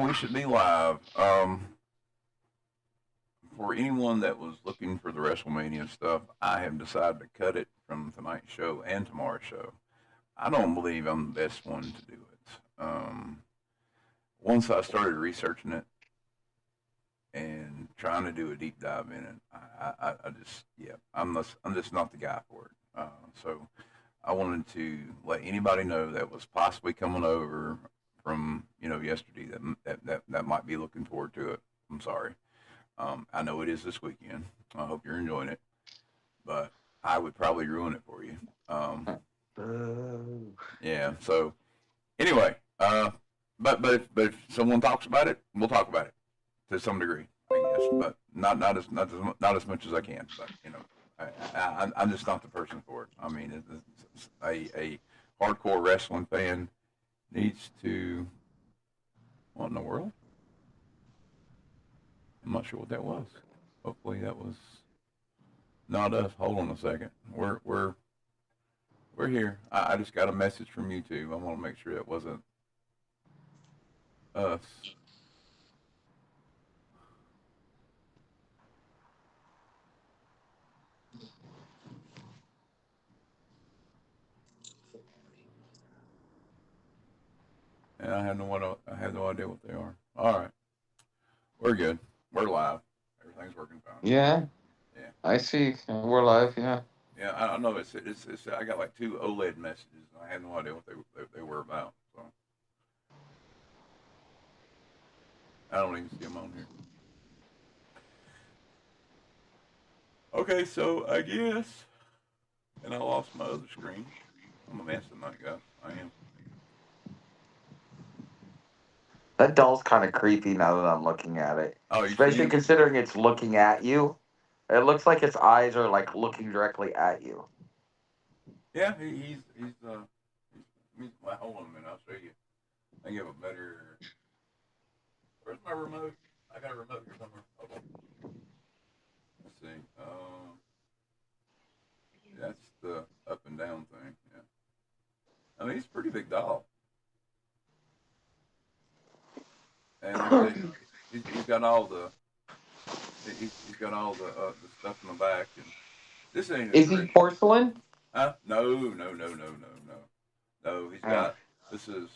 we should be live. For anyone that was looking for the WrestleMania stuff, I have decided to cut it from tonight's show and tomorrow's show. I don't believe I'm the best one to do it. Once I started researching it and trying to do a deep dive in it, I just, yeah, I'm just not the guy for it. So I wanted to let anybody know that was possibly coming over from yesterday that might be looking forward to it. I'm sorry. I know it is this weekend. I hope you're enjoying it, but I would probably ruin it for you. Yeah. So anyway, but if someone talks about it, we'll talk about it to some degree, I guess, but not as much as I can. But I'm just not the person for it. I mean, a hardcore wrestling fan needs to. What in the world? I'm not sure what that was. Hopefully that was not us. Hold on a second. We're here. I just got a message from YouTube. I want to make sure it wasn't us. And I have no idea what they are. All right, we're good. We're live. Everything's working fine. Yeah, Yeah. I see. We're live. Yeah. Yeah, I know it's. I got like two OLED messages. I had no idea what they were about. So I don't even see them on here. Okay, so I guess, and I lost my other screen. I'm a mess tonight, guys. I am. That doll's kind of creepy now that I'm looking at it. Oh, you see Especially him? considering it's looking at you. It looks like its eyes are like looking directly at you. Yeah, well, hold on a minute. I'll show you. I give a better. Where's my remote? I got a remote here somewhere. Hold on. Let's see. That's the up and down thing. Yeah. I mean, he's a pretty big doll. And like I said, he's got all the he's got all the stuff in the back, and this ain't his Is he original. porcelain? Huh? No. He's Oh. got this is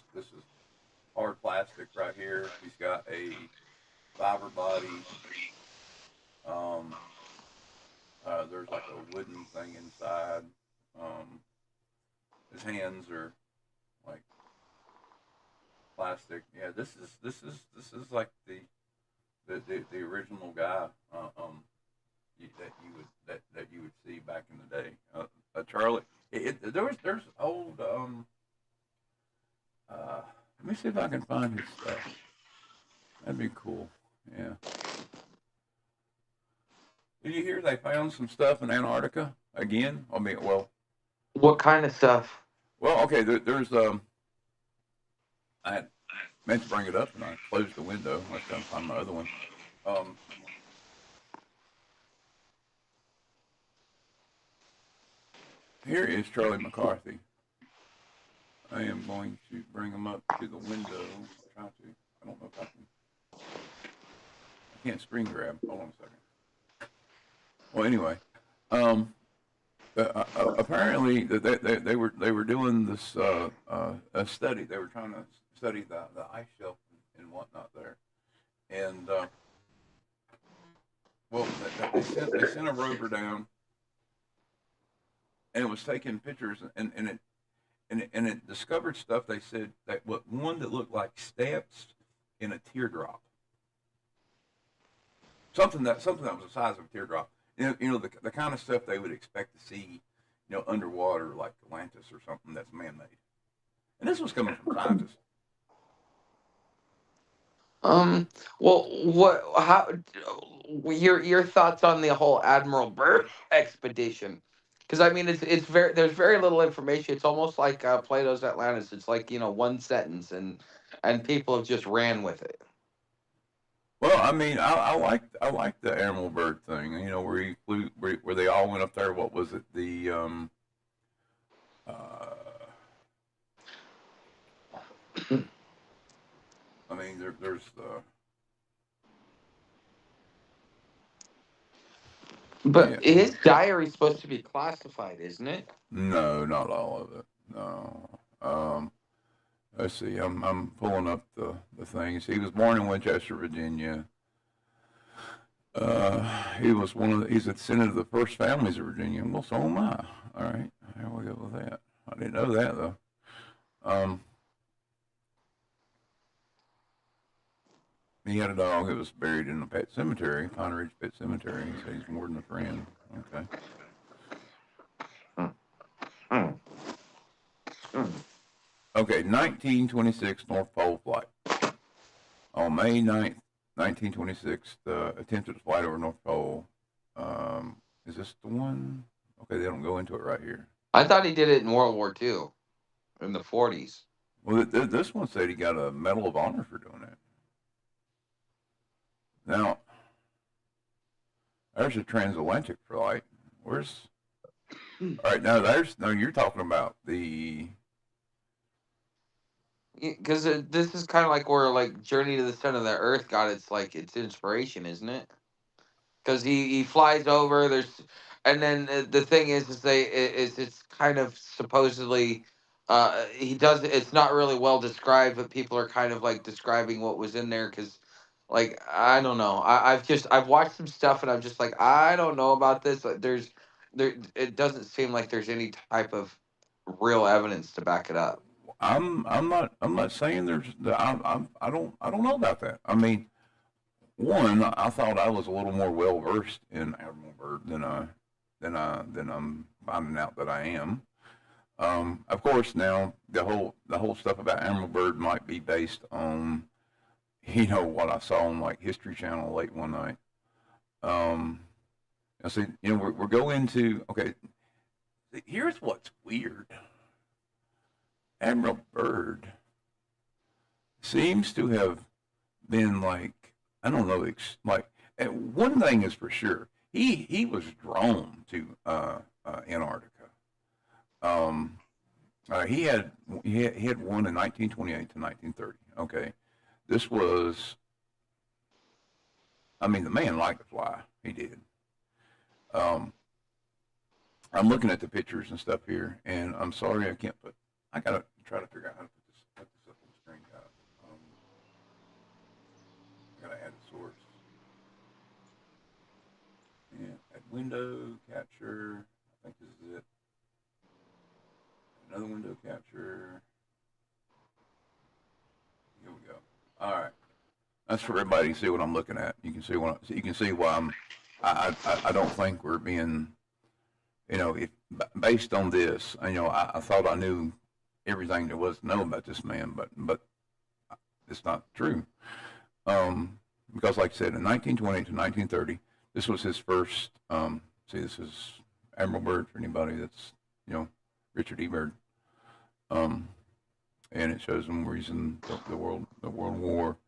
hard plastic right here. He's got a fiber body. Um, there's like a wooden thing inside. Um, his hands are like plastic. Yeah, this is like the original guy that you would see back in the day. Charlie, there's old. Let me see if I can find his stuff. That'd be cool. Yeah. Did you hear they found some stuff in Antarctica again? I mean, What kind of stuff? okay. There's I had meant to bring it up and I closed the window. I was trying to find my other one. Um, Here is Charlie McCarthy. I am going to bring him up to the window. I'll try to. I don't know if I can. I can't screen grab. Hold on a second. Well, anyway, um, apparently they were doing this a study. They were trying to study the ice shelf and whatnot there, and well, they sent a rover down, and it was taking pictures, and it discovered stuff. They said that one that looked like steps in a teardrop, something that was the size of a teardrop. The kind of stuff they would expect to see, underwater like Atlantis or something that's man-made. And this was coming from scientists. Um. Well, what? How? Your thoughts on the whole Admiral Byrd expedition? Because I mean, it's very there's very little information. It's almost like Plato's Atlantis. It's like one sentence, and people have just ran with it. Well, I mean, I like the Animal Bird thing. Where he flew, where they all went up there. What was it? Uh, mean, there's yeah. But his diary's supposed to be classified, isn't it? No, not all of it. No. Let's see. I'm pulling up the things. He was born in Winchester, Virginia. He was he's a descendant of the first families of Virginia. Well, so am I. All right, there we go with that. I didn't know that though. Um, he had a dog that was buried in the pet cemetery, Pine Ridge Pet Cemetery. He said he's more than a friend. Okay. Hmm. Hmm. Okay, 1926 North Pole flight. On May 9th, 1926, the attempted flight over North Pole. Is this the one? Okay, they don't go into it right here. I thought he did it in World War II, in the 40s. Well, this one said he got a Medal of Honor for doing that. Now, there's a transatlantic flight. Where's? All right, now you're talking about the. Because this is kind of like where like Journey to the Center of the Earth got its inspiration, isn't it? Because he flies over. And then the thing is it's kind of supposedly he does it's not really well described, but people are kind of like describing what was in there because like I don't know. I've watched some stuff and I'm just like I don't know about this. Like, there it doesn't seem like there's any type of real evidence to back it up. I'm not saying there's. I don't know about that. I mean, one, I thought I was a little more well versed in Admiral Byrd than I'm finding out that I am. Of course, now the whole stuff about Admiral Byrd might be based on, what I saw on like History Channel late one night. I see, we're going to okay. Here's what's weird. Admiral Byrd seems to have been like I don't know, like one thing is for sure, he was drawn to Antarctica. Um, he had he had one in 1928 to 1930. Okay, this was I mean the man liked to fly. He did. Um, I'm looking at the pictures and stuff here, and I'm sorry I can't put. I gotta try to figure out how to put this up on the screen, guys. I gotta add a source. Yeah, add window capture. I think this is it. Another window capture. Here we go. All right. That's for everybody to see what I'm looking at. You can see you can see why I don't think we're being, if based on this, I thought I knew everything there was to know about this man, but it's not true. Because like I said, in 1920 to 1930, this was his first. See, this is Admiral Byrd for anybody that's Richard E. Byrd. And it shows him where he's in the World War.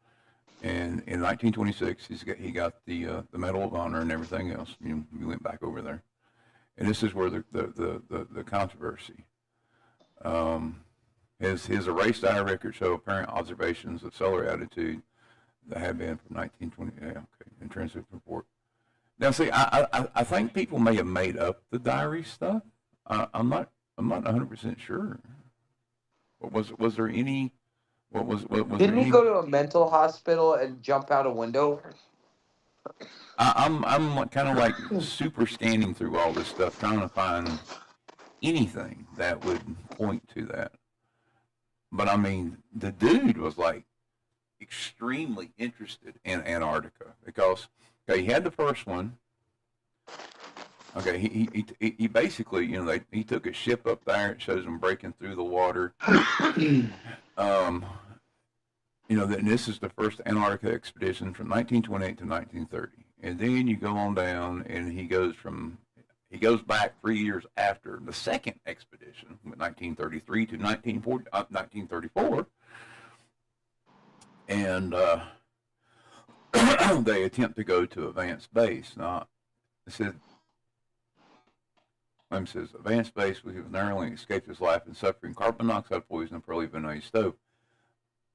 And in 1926, he got the Medal of Honor and everything else. We went back over there, and this is where the controversy. His erased diary records show apparent observations of solar attitude that have been from 1920. Yeah, okay, in transit report. Now, see, I think people may have made up the diary stuff. I'm not 100% sure. Was there any? What was there Didn't he any? go to a mental hospital and jump out a window? I'm kind of like super scanning through all this stuff, trying to find anything that would point to that. But I mean, the dude was like extremely interested in Antarctica because okay, he had the first one. Okay, he basically he took a ship up there. It shows him breaking through the water. This is the first Antarctica expedition from 1928 to 1930, and then you go on down, and he goes back 3 years after the second expedition, 1933 to 1934, and they attempt to go to advanced base. Now, it said. Says advanced base, he was narrowly escaped his life and suffering carbon monoxide poison and pearly vanilla stove.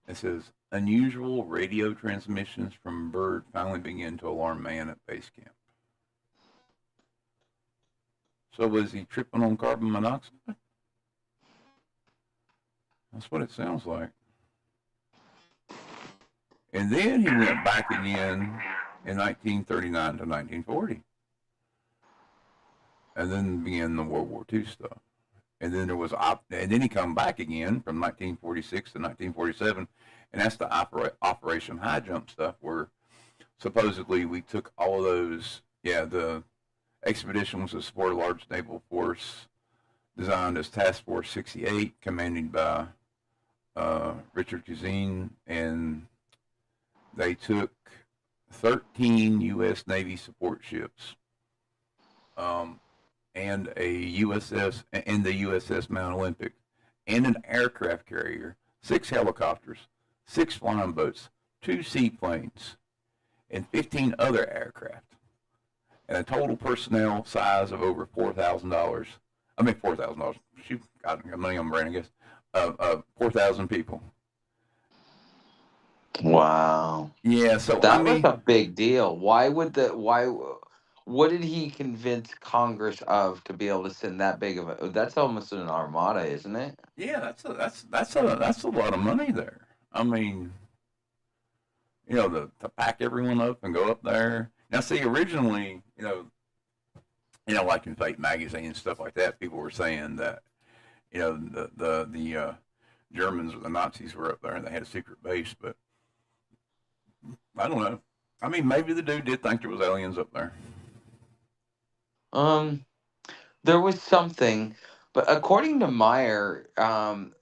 It says unusual radio transmissions from bird finally begin to alarm man at base camp. So was he tripping on carbon monoxide? That's what it sounds like. And then he went back again in 1939 to 1940. And then began the World War II stuff. And then and then he come back again from 1946 to 1947, and that's the Operation High Jump stuff, where supposedly we took all of those. Yeah, the expedition was to support a large naval force designed as Task Force 68, commanded by Richard Cuisine, and they took 13 U.S. Navy support ships. And a USS and the USS Mount Olympic, and an aircraft carrier, 6 helicopters, 6 flying boats, 2 seaplanes, and 15 other aircraft, and a total personnel size of over $4,000. I mean $4,000. Shoot, got money on my brain, I guess. 4,000 people. Wow. Yeah, so that was a big deal. What did he convince Congress of to be able to send that big of a? That's almost an armada, isn't it? Yeah, that's a lot of money there. I mean, to pack everyone up and go up there. Now, see, originally, like in Fate magazine and stuff like that, people were saying that, the Germans or the Nazis were up there and they had a secret base, but I don't know. I mean, maybe the dude did think there was aliens up there. There was something, but according to Meyer, I've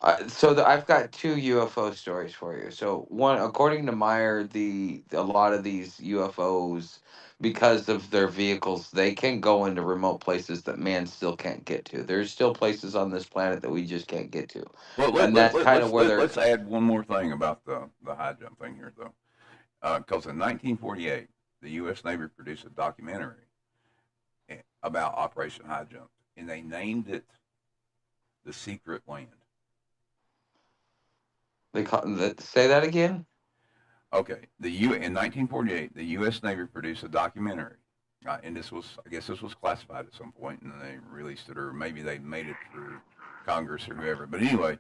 got 2 UFO stories for you. So one, according to Meyer, a lot of these UFOs, because of their vehicles, they can go into remote places that man still can't get to. There's still places on this planet that we just can't get to, Well, and that's kind of where let's add one more thing about the high jump thing here, though, because in 1948, the U.S. Navy produced a documentary about Operation High Jump, and they named it The Secret Land. Say that again. Okay, in 1948, the U.S. Navy produced a documentary, and I guess this was classified at some point, and they released it, or maybe they made it through Congress or whoever. But anyway,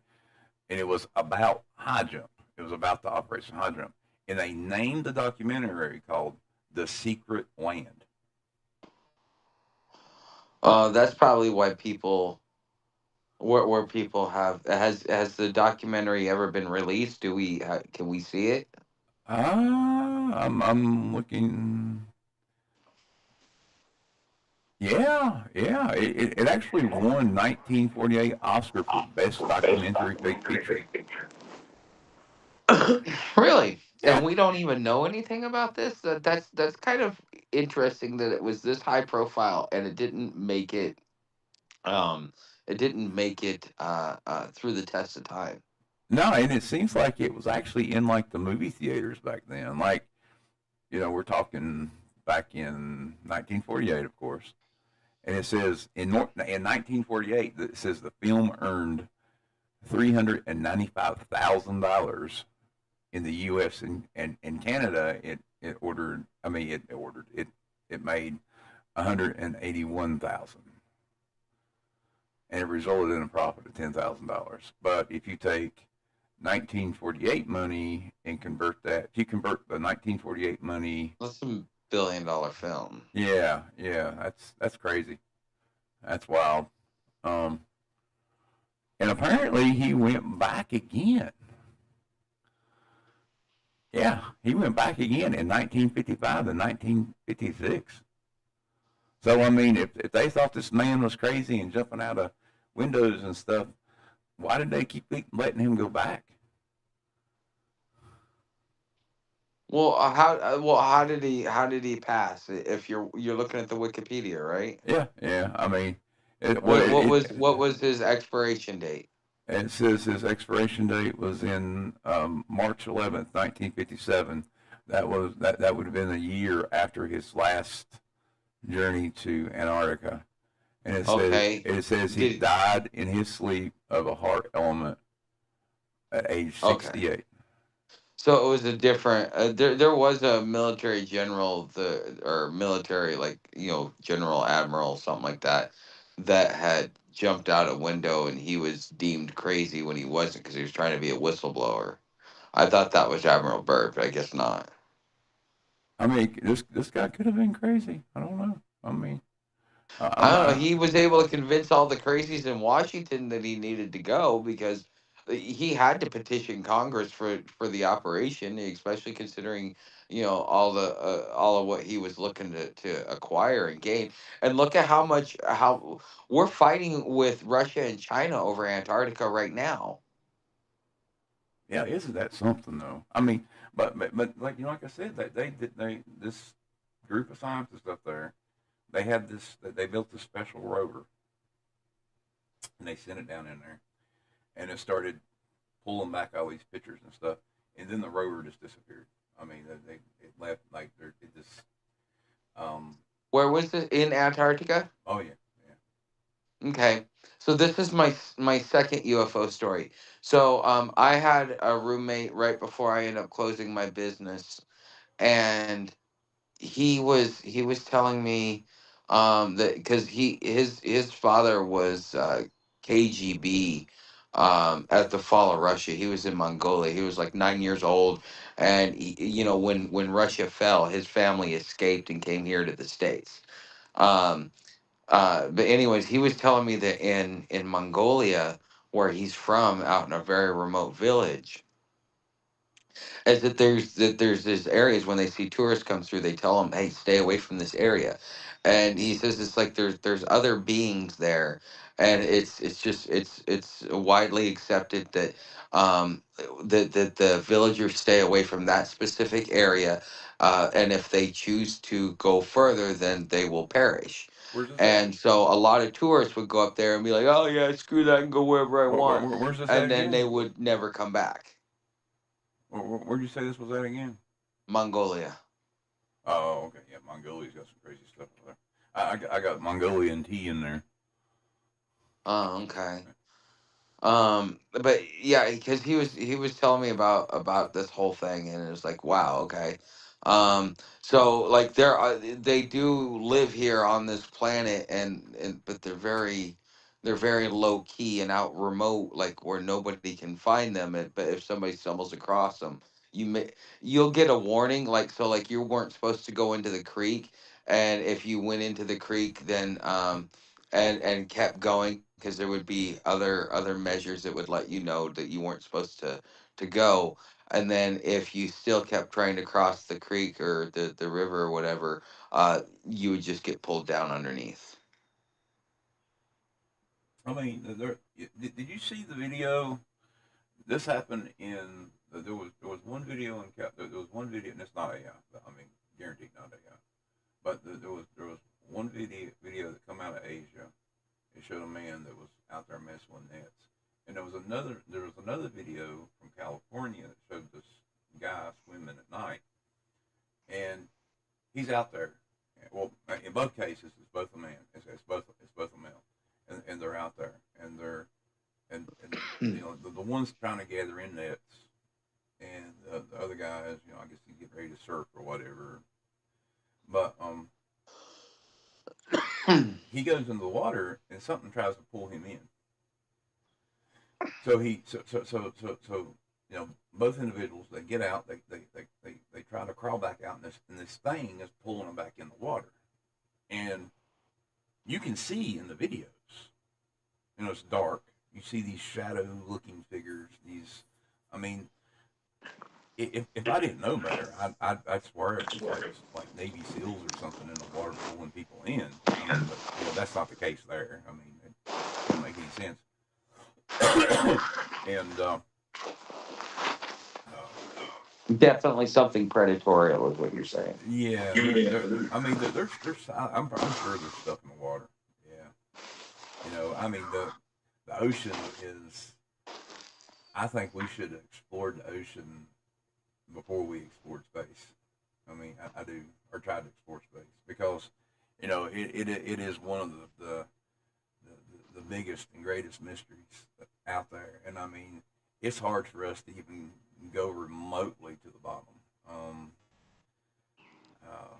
and it was about high jump. It was about the Operation High Jump, and they named the documentary called The Secret Land. That's probably why people, where people has the documentary ever been released? Can we see it? I'm looking. Yeah. It actually won 1948 Oscar for Best Documentary Feature. Really? Yeah. And we don't even know anything about this? That's kind of interesting that it was this high profile and it didn't make it through the test of time. No, and it seems like it was actually in like the movie theaters back then. Like, we're talking back in 1948, of course. And it says in 1948, it says the film earned $395,000 in the U.S. and Canada. It made 181,000, and it resulted in a profit of $10,000. But if you take 1948 money and convert that, if you convert the 1948 money, that's a billion-dollar film. Yeah, that's crazy. That's wild. And apparently he went back again. Yeah, he went back again in 1955 and 1956. So, I mean, if they thought this man was crazy and jumping out of windows and stuff, why did they keep letting him go back? Well, how did he pass? If you're looking at the Wikipedia, right? Yeah. I mean, what was his expiration date? It says his expiration date was in March 11th, 1957. That would have been a year after his last journey to Antarctica. And it says he died in his sleep of a heart element at age Okay. 68. So it was a different. There was a military general, or military, like, general admiral, something like that, that had jumped out a window, and he was deemed crazy when he wasn't, because he was trying to be a whistleblower. I thought that was Admiral Byrd, but I guess not. I mean, this guy could have been crazy. I don't know. I mean, I I'm don't know. not. He was able to convince all the crazies in Washington that he needed to go, because he had to petition Congress for the operation, especially considering, all of what he was looking to acquire and gain. And look at how we're fighting with Russia and China over Antarctica right now. Yeah, isn't that something though? I mean, but like like I said, they this group of scientists up there, they had this. They built this special rover, and they sent it down in there, and it started pulling back all these pictures and stuff, and then the rover just disappeared. I mean, it left like it just Where was it, in Antarctica? oh yeah, yeah. Okay. So this is my second UFO story. So I had a roommate right before I ended up closing my business, and he was telling me that, because his father was KGB at the fall of Russia. He was in Mongolia. He was like 9 years old, and when Russia fell, his family escaped and came here to the States. Um, but anyways, he was telling me that in Mongolia, where he's from, out in a very remote village, is that there's these areas, when they see tourists come through, they tell them, "Hey, stay away from this area." And he says it's like there's other beings there, and it's widely accepted that that the villagers stay away from that specific area, and if they choose to go further, then they will perish. Where's this at? And so a lot of tourists would go up there and be like, "Oh yeah, screw that, and go wherever I want," Where's this at and then they again? would never come back. Where'd you say this was at again? Mongolia. Oh, okay. Yeah, Mongolia's got some crazy stuff over there. I got Mongolian tea in there. Oh, okay. But yeah, because he was telling me about this whole thing, and it was like, wow, okay. So like they do live here on this planet, and but they're very low key and out remote, like where nobody can find them. But if somebody stumbles across them, you may you'll get a warning, like, so, like, you weren't supposed to go into the creek, and if you went into the creek, then and kept going, because there would be other measures that would let you know that you weren't supposed to go. And then if you still kept trying to cross the creek or the river or whatever, you would just get pulled down underneath. I mean, did you see the video? This happened in there was one video in there was one video, and it's not AI. I mean, guaranteed not AI. But there was one video that come out of Asia. It showed a man that was out there messing with nets, and there was another video from California that showed this guy swimming at night, and he's out there. Well, in both cases, it's both a man. It's both a male, and they're out there, and the one's trying to gather in nets, and the other guy is, I guess he's getting ready to surf or whatever. But he goes into the water, and something tries to pull him in. So both individuals, they get out, they try to crawl back out, and this thing is pulling them back in the water, and you can see in the videos, it's dark. You see these shadow looking figures. I mean, if I didn't know better, I'd swear it was like Navy SEALs or something in the water pulling people in. I mean, but that's not the case there. I mean, it don't make any sense. And uh, Definitely something predatorial is what you're saying. yeah, I mean, I'm sure there's stuff in the water. Yeah, I mean, the ocean is. I think we should have explored the ocean before we explored space. I mean, I do, or tried to explore space, because it is one of the biggest and greatest mysteries out there. And I mean, it's hard for us to even go remotely to the bottom. Um, uh,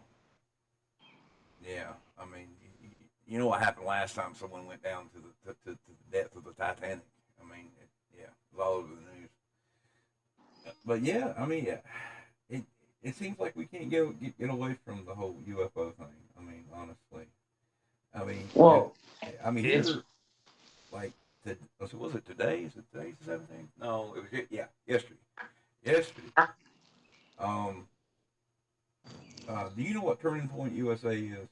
yeah, I mean, you know what happened last time someone went down to to the depth of the Titanic. I mean, yeah, it was all over the news. But yeah, I mean, yeah, it it seems like we can't get away from the whole UFO thing. I mean, honestly, I mean, Well, I mean it's here, like, so was it today? Is it today's the 17th? No, it was yeah, yesterday. Yesterday. Um, do you know what Turning Point USA is?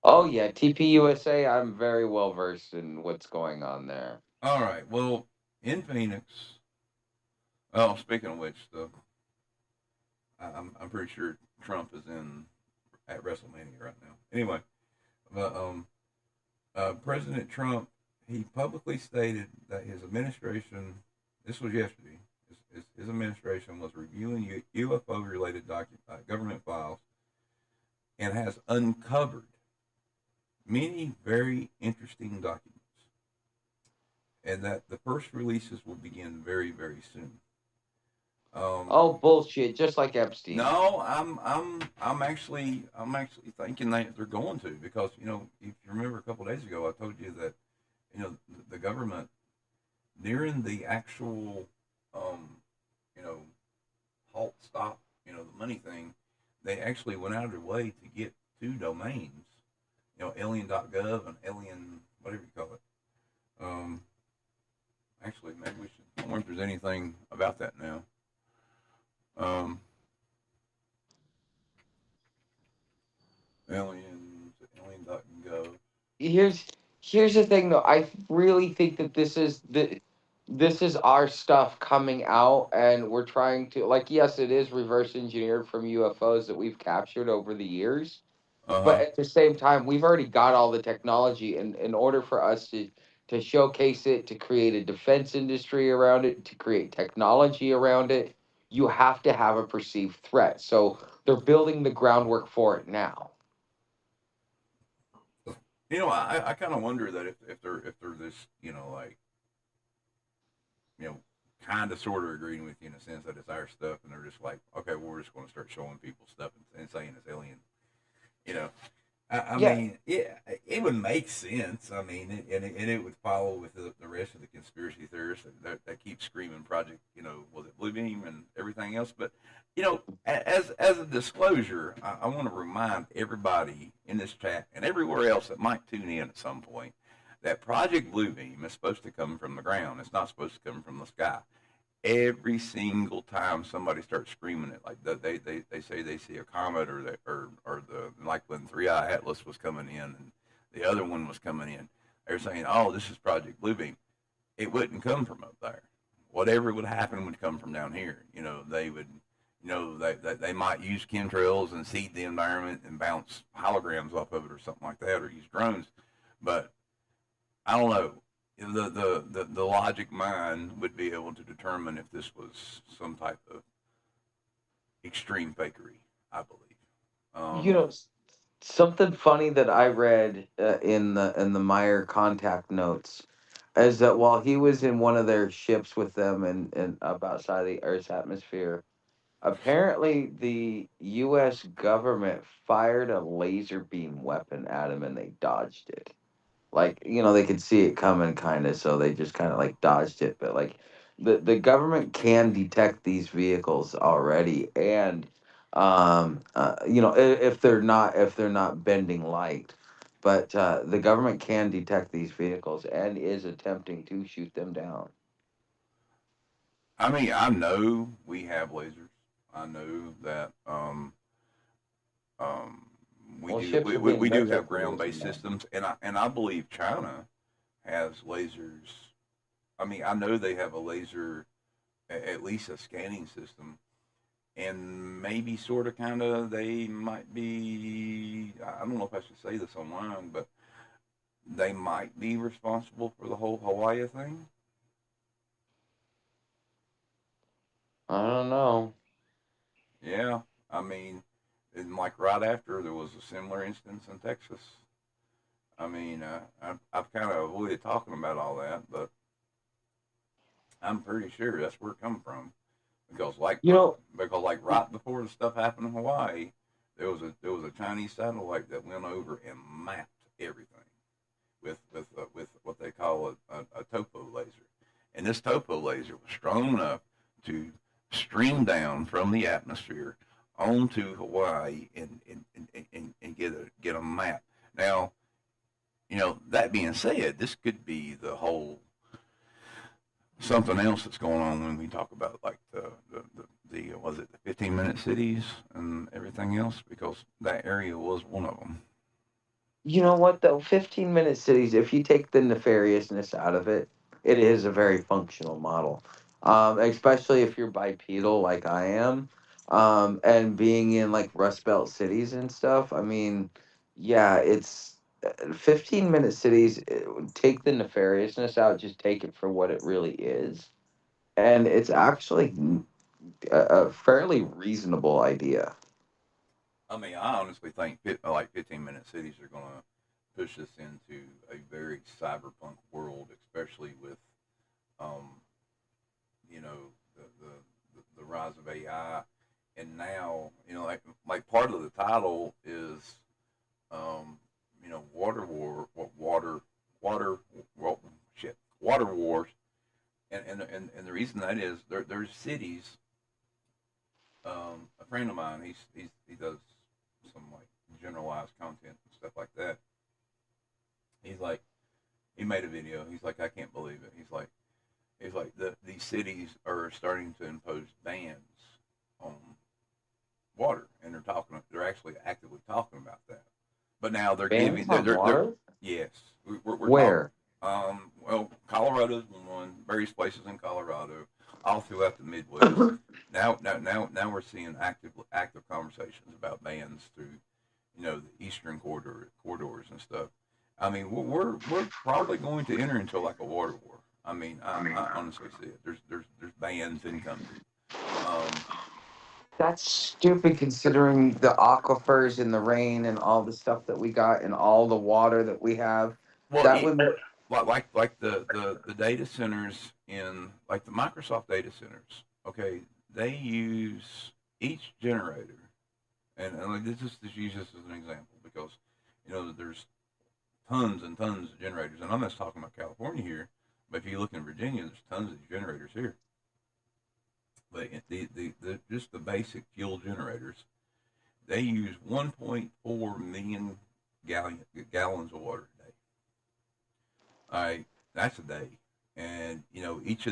oh yeah, TPUSA. I'm very well versed in what's going on there. All right. Well, in Phoenix. Oh, speaking of which, I'm pretty sure Trump is in at WrestleMania right now. Anyway, but President Trump, he publicly stated that his administration. This was yesterday. His administration was reviewing UFO related government files and has uncovered many very interesting documents, and that the first releases will begin very, very soon. Um, Oh bullshit! Just like Epstein. no, I'm actually thinking that they're going to, because if you remember a couple of days ago I told you that the government during the actual um, you know halt stop the money thing, they actually went out of their way to get two domains, alien.gov and alien whatever you call it. Um, Actually, maybe we should. I wonder if there's anything about that now. Um, aliens, alien.gov. here's here's the thing though. I really think that this is our stuff coming out, and we're trying to, like, yes, it is reverse engineered from UFOs that we've captured over the years, Uh but huh. at the same time we've already got all the technology, and in order for us to showcase it, to create a defense industry around it, to create technology around it, you have to have a perceived threat. So they're building the groundwork for it now. I kind of wonder that if they're this, like, you know, kind of sort of agreeing with you in a sense that it's our stuff, and they're just like, okay, well, we're just going to start showing people stuff and saying it's alien. You know, I Yeah. mean, it would make sense. I mean, and it would follow with the rest of the conspiracy theorists that keep screaming Project, was it Blue Beam and everything else. But, as a disclosure, I want to remind everybody in this chat and everywhere else that might tune in at some point that Project Blue Beam is supposed to come from the ground. It's not supposed to come from the sky. Every single time somebody starts screaming it, like they say they see a comet, or the, like when Three Eye Atlas was coming in and the other one was coming in, they're saying, oh, this is Project Bluebeam. It wouldn't come from up there. Whatever would happen would come from down here. They would, they might use chemtrails and seed the environment and bounce holograms off of it or something like that, or use drones. But I don't know. The logic mind would be able to determine if this was some type of extreme fakery. I believe. You Um, know, something funny that I read in the Meyer contact notes is that while he was in one of their ships with them and up outside the Earth's atmosphere, apparently the U.S. government fired a laser beam weapon at him and they dodged it. Like, they could see it coming, kind of, so they just kind of like dodged it. But like, the government can detect these vehicles already, and if they're not bending light, but the government can detect these vehicles and is attempting to shoot them down. I mean, I know we have lasers. I know that um, we Well, do ships we, are we, being we do have retrofitted ground using based them. systems, and I believe China has lasers. I mean, I know they have a laser, at least a scanning system, and maybe sort of kind of they might be. I don't know if I should say this online, but they might be responsible for the whole Hawaii thing. I don't know. Yeah, I mean, and like right after there was a similar instance in Texas. I mean, I've kind of avoided talking about all that, but I'm pretty sure that's where it come from because like You know, right before the stuff happened in Hawaii, there was a Chinese satellite that went over and mapped everything with what they call a topo laser, and this topo laser was strong enough to stream down from the atmosphere onto Hawaii and get a map. Now, that being said, this could be the whole something else that's going on when we talk about like the was it the 15-minute cities and everything else because that area was one of them. you know what though? 15-minute cities. If you take the nefariousness out of it, it is a very functional model. Especially if you're bipedal like I am, and being in like Rust Belt cities and stuff. I mean, yeah, it's 15-minute cities. Take the nefariousness out. Just take it for what it really is, and it's actually a fairly reasonable idea. I mean, I honestly think like 15-minute cities are going to push us into a very cyberpunk world, especially with um, you know the rise of AI, and now like part of the title is um, water war, what water, well, shit, water wars, and the reason that is there's cities. A friend of mine, he does some like generalized content and stuff like that. He's like, he made a video. He's like, I can't believe it. He's like these cities are starting to impose bans on water, and they're actually actively talking about that. But now they're Bans giving on they're water? yes, we're talking. Where? Well, Colorado's one, various places in Colorado, all throughout the Midwest. Now we're seeing active conversations about bans through, the eastern corridors and stuff. I mean, we're probably going to enter into like a water war. I mean, I honestly see it. There's bans incoming. Um, That's stupid considering the aquifers and the rain and all the stuff that we got and all the water that we have. well, That would like the data centers in like the Microsoft data centers. Okay, they use each generator, and like this just use this as an example because there's tons and tons of generators, and I'm not talking about California here, but if you look in Virginia, there's tons of generators here. But the just the basic fuel generators, they use 1.4 million gallons of water a day. All right, that's a day, and each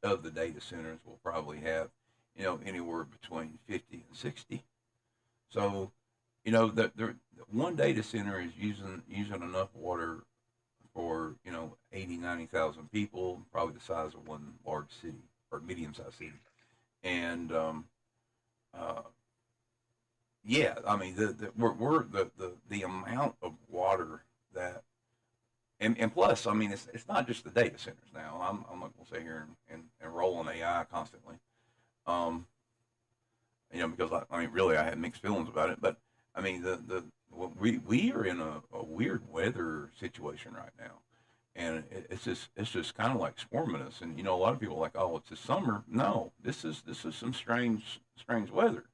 of the data centers will probably have anywhere between 50 and 60. So the one data center is using enough water for 80 90,000 people, probably the size of one large city or medium sized city, and uh, yeah, I mean we're the amount of water that and plus, I mean, it's not just the data centers now. I'm not going to sit here and roll on AI constantly, um, because I mean, really, I had mixed feelings about it. But I mean, we are in a weird weather situation right now, and it's just kind of like swarming us. And a lot of people are like, oh, it's the summer. No, this is some strange weather,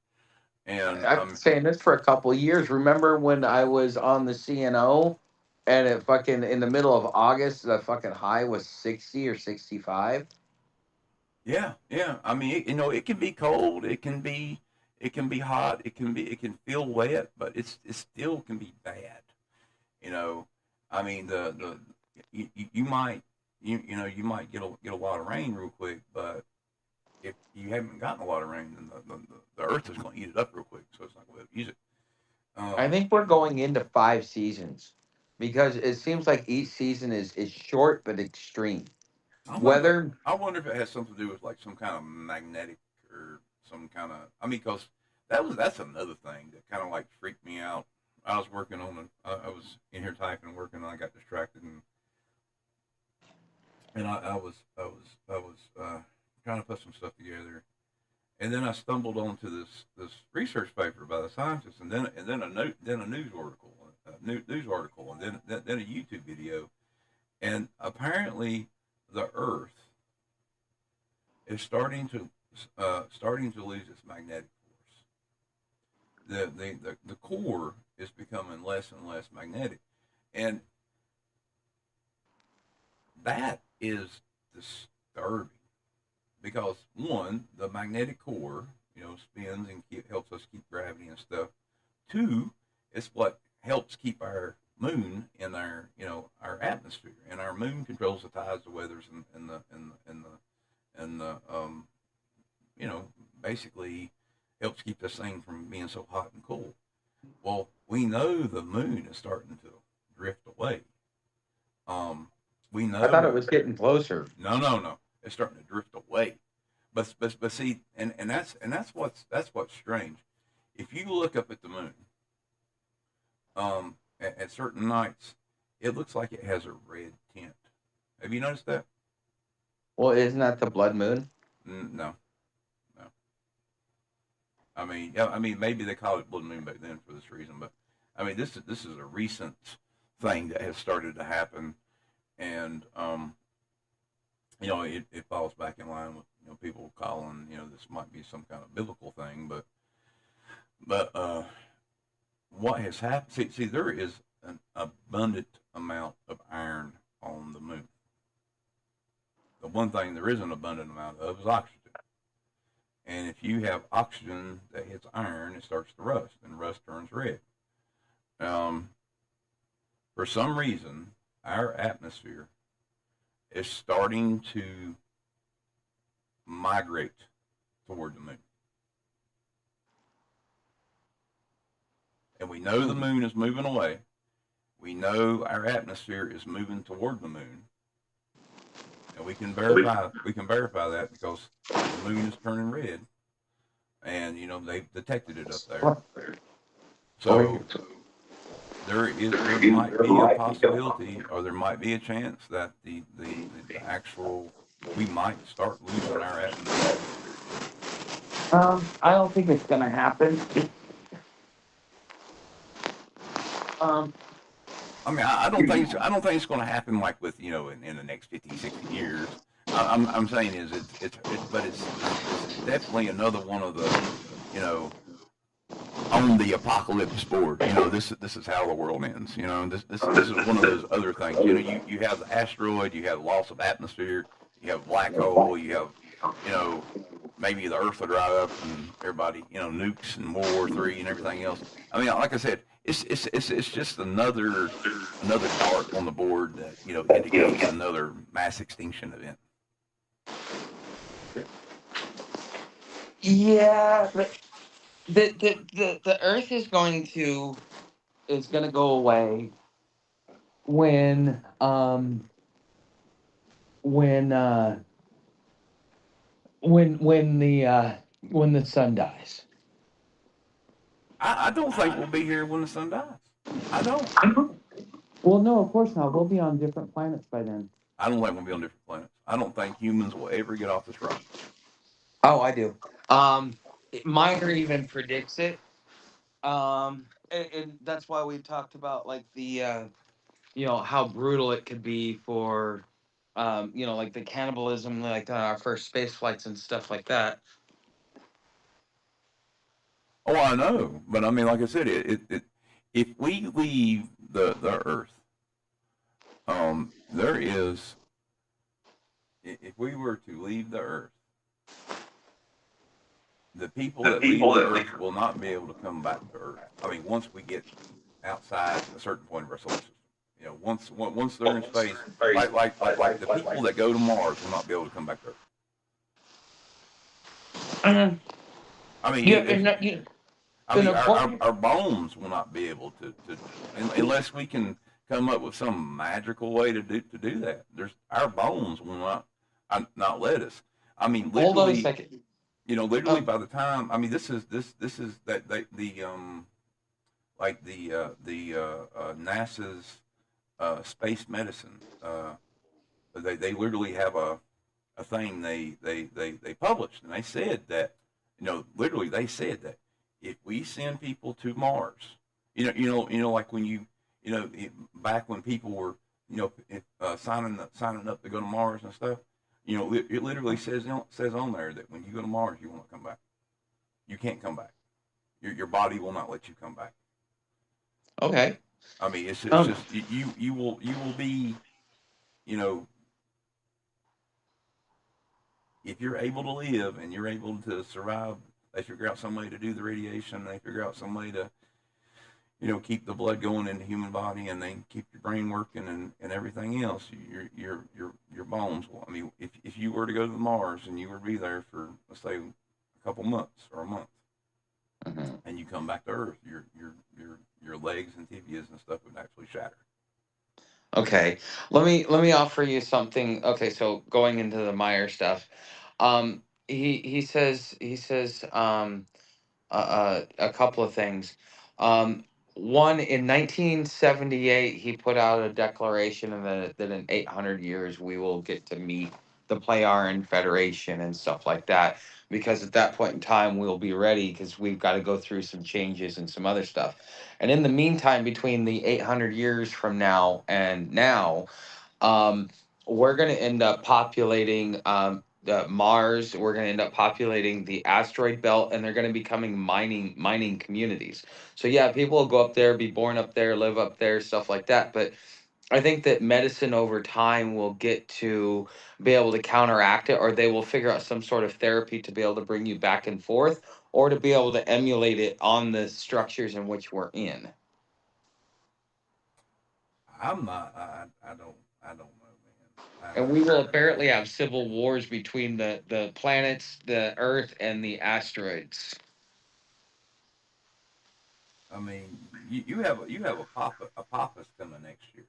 and I've been saying this for a couple of years. Remember when I was on the CNO and it fucking in the middle of August the fucking high was 60 or 65? yeah, yeah. I mean, it can be cold. It can be hot. It can feel wet, but it still can be bad. You know, I mean, you might you might get a lot of rain real quick, but if you haven't gotten a lot of rain, then the earth is going to eat it up real quick, so it's not going to use it. I Um, think we're going into 5 seasons because it seems like each season is short but extreme. I wonder. Weather, I wonder if it has something to do with like some kind of magnetic or some kind of. I mean, because that's another thing that kind of like freaked me out. I was working on I was in here typing and working, and I got distracted, and I was trying to put some stuff together, and then I stumbled onto this research paper by the scientists, and then a news article, news article, and then a YouTube video, and apparently the Earth is starting to lose its magnetic force. The core is becoming less and less magnetic, and that is disturbing because one, the magnetic core, spins and helps us keep gravity and stuff. Two, it's what helps keep our moon in our atmosphere, and our moon controls the tides, the weathers, and the you know basically helps keep this thing from being so hot and cold. Well, we know the moon is starting to drift away. Um, we I thought it know was getting closer. no, it's starting to drift away. But see, and that's what's strange. If you look up at the moon, at certain nights, it looks like it has a red tint. Have you noticed that? Well, isn't that the blood moon? No, no. I mean, yeah, I mean, maybe they called it blood moon back then for this reason, but I mean, this is a recent thing that has started to happen, and it falls back in line with people calling this might be some kind of biblical thing, but what has happened? See, there is an abundant amount of iron on the moon. The one thing there is an abundant amount of is oxygen. And if you have oxygen that hits iron, it starts to rust, and rust turns red. Um, for some reason, our atmosphere is starting to migrate toward the moon. And we know the moon is moving away. We know our atmosphere is moving toward the moon. And we can verify that because the moon is turning red, and they've detected it up there. So there might be a possibility, or there might be a chance that the actual we might start losing our atmosphere. I don't think it's gonna happen. Um, I mean, I don't think it's going to happen like with in the next 50, 60 years. I'm saying is but it's definitely another one of the you know on the apocalypse board. This is how the world ends. This is one of those other things. You have the asteroid, you have loss of atmosphere, you have black hole, you have you know maybe the Earth will dry up and everybody nukes and World War III and everything else. I mean, like I said, it's just another dart on the board that indicates another mass extinction event. yeah, but the Earth is going to go away when when uh when the sun dies. I don't think we'll be here when the sun dies. I don't. Well, no, of course not. We'll be on different planets by then. I don't think we'll be on different planets. I don't think humans will ever get off this rock. Oh, I do. Um, Meyer even predicts it. And that's why we talked about like the how brutal it could be for like the cannibalism, like on our first space flights and stuff like that. Oh, I know, but I mean, like I said, if we leave the Earth, there is if we were to leave the Earth, the people that leave the Earth will not be able to come back to Earth. I mean, once we get outside a certain point of our solar system, once they're in space, like the people that go to Mars will not be able to come back to Earth. Uh, I mean, yeah, if, I an mean, important. our bones will not be able to unless we can come up with some magical way to do that. Our bones will not let us. I mean, Hold on a literally, second. literally Um, by the time, I mean, this is that the like the NASA's space medicine. They literally have a thing they published, and they said that literally they said that if we send people to Mars, like when back when people were signing up to go to Mars and stuff, It literally says on there that when you go to Mars, you want to come back. You can't come back. Your body will not let you come back. Okay. I mean, it's Um. just you will be, you know if you're able to live and you're able to survive. They figure out some way to do the radiation. They figure out some way to keep the blood going in the human body, and they keep your brain working and everything else. Your bones. I mean, if you were to go to Mars and you were to be there for, let's say, a couple months or a month, Mhm. and you come back to Earth, your legs and tibias and stuff would actually shatter. Okay. Let me offer you something. Okay, so going into the Meyer stuff, he says a couple of things. Um, One, in 1978, he put out a declaration that in 800 years we will get to meet the Playaran Federation and stuff like that. Because at that point in time, we'll be ready because we've got to go through some changes and some other stuff. And in the meantime, between the 800 years from now and now, um, we're going to end up populating Mars. We're going to end up populating the asteroid belt, and they're going to be becoming mining communities. So yeah, people will go up there, be born up there, live up there, stuff like that. But I think that medicine over time will get to be able to counteract it, or they will figure out some sort of therapy to be able to bring you back and forth, or to be able to emulate it on the structures in which we're in. I'm not. I don't know, man. And we will apparently have civil wars between the planets, the Earth, and the asteroids. I mean, you have Apophis coming next year.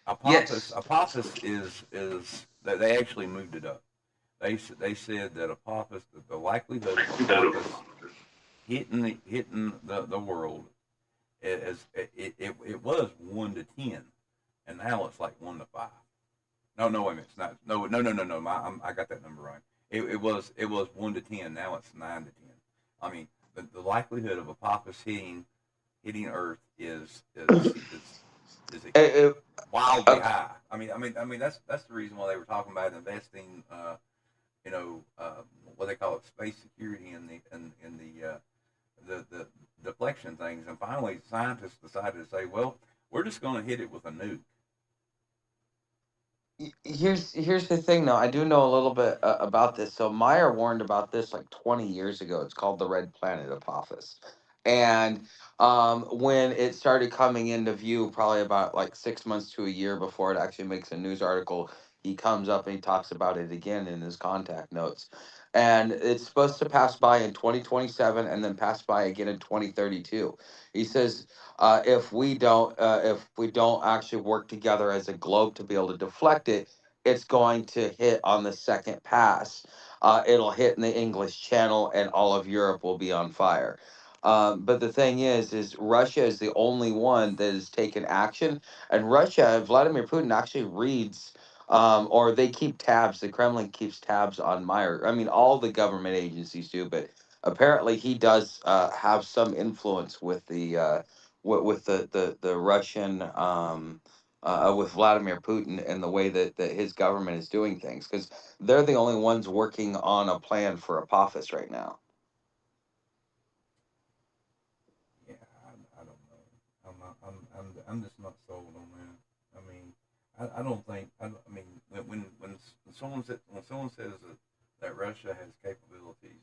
Apophis Yes. Apophis is that they actually moved it up. They said that Apophis, the likelihood of Apophis hitting the world, it was 1 to 10, and now it's like 1 to 5. No, no, wait a minute, it's not. No, no, no, no, no. I got that number right. It was 1 to 10. Now it's 9 to 10. I mean, the likelihood of Apophis hitting Earth is Uh, wildly uh, high. I mean that's the reason why they were talking about investing, what they call it, space security in the deflection things. And finally, scientists decided to say, well, we're just going to hit it with a nuke. here's the thing, though. I do know a little bit about this. So Meyer warned about this like 20 years ago. It's called the Red Planet Apophis, and when it started coming into view, probably about like 6 months to a year before it actually makes a news article, he comes up and he talks about it again in his contact notes. And it's supposed to pass by in 2027 and then pass by again in 2032. He says if we don't actually work together as a globe to be able to deflect it, it's going to hit on the second pass. It'll hit in the English Channel, and all of Europe will be on fire. But the thing is Russia is the only one that has taken action, and Russia, Vladimir Putin actually reads. Or they keep tabs. The Kremlin keeps tabs on Meyer. I mean, all the government agencies do, but apparently he does have some influence with the Russian with Vladimir Putin and the way that his government is doing things, because they're the only ones working on a plan for Apophis right now. Yeah, I don't know. I'm not. I'm just not sold on that. I mean, I don't think. I mean, when someone says that Russia has capabilities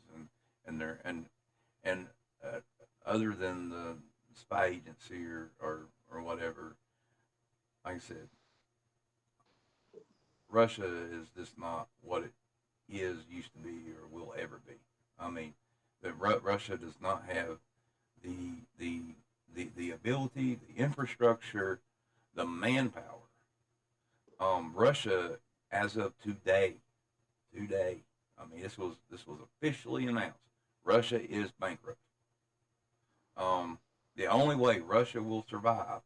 and uh, other than the spy agency or whatever, like I said, Russia is just not what it used to be, or will ever be. I mean, that Russia does not have the the the ability, the infrastructure, the manpower. Russia, as of today, I mean, this was officially announced. Russia is bankrupt. Um, the only way Russia will survive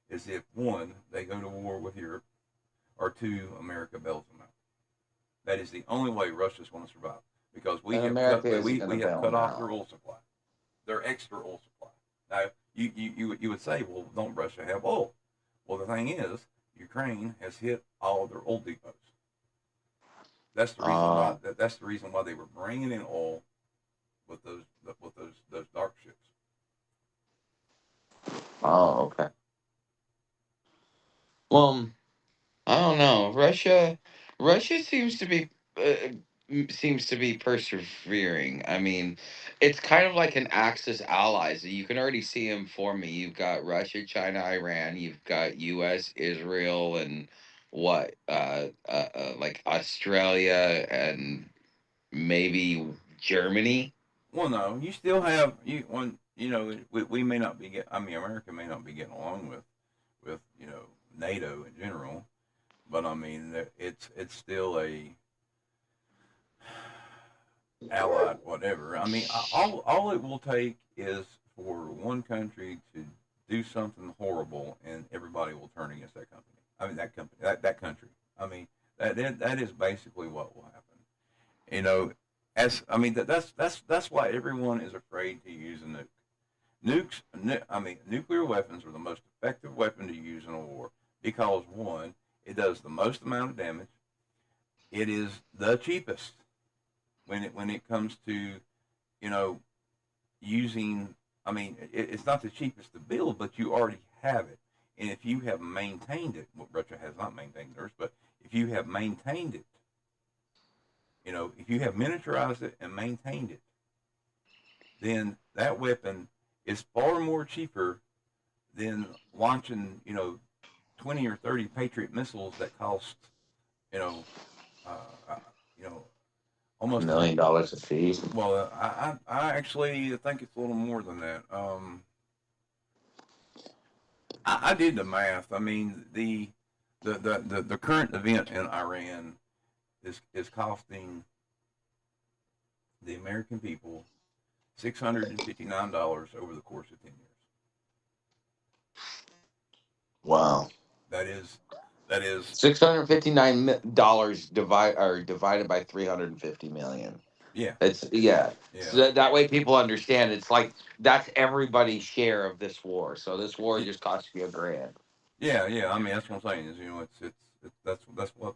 is if, one, they go to war with Europe, or two, America bails them out. That is the only way Russia's going to survive, because we And have America cut isn't we, going to we have bail cut them off their out. oil supply, their extra oil supply. Now, you would say, well, don't Russia have oil? Well, the thing is, Ukraine has hit all of their oil depots. That's the reason why. Oh, That's the reason why they were bringing in oil with those dark ships. oh, okay. Well, I don't know. Russia seems to be persevering. I mean, it's kind of like an Axis allies. You can already see them forming. You've got Russia, China, Iran. You've got U.S., Israel, and what? Like Australia and maybe Germany. Well, no, you still have you one. We may not be get. I mean, America may not be getting along with NATO in general, but I mean, it's still a allied whatever. I mean, all it will take is for one country to do something horrible, and everybody will turn against that company. I mean, that company, that country. I mean, that is basically what will happen. You know, as I mean, that's why everyone is afraid to use a nuke. I mean, nuclear weapons are the most effective weapon to use in a war because one, it does the most amount of damage. It is the cheapest when it comes to you know using. I mean, it's not the cheapest to build, but you already have it, and if you have maintained it, well, Russia has not maintained theirs, but if you have maintained it, if you have miniaturized it and maintained it, then that weapon is far more cheaper than launching, 20 or 30 Patriot missiles that cost, you know, uh, uh, you know, $1 almost a hundred. million a piece. Well, I actually think it's a little more than that. I did the math. I mean, the current event in Iran is costing the American people $659 over the course of 10 years. Wow. That is that is $659 divided by 350 million. yeah, It's yeah. So yeah, that way people understand. It's like that's everybody's share of this war. So this war yeah, just cost you $1,000. yeah. I mean, that's what I'm saying is it's that's what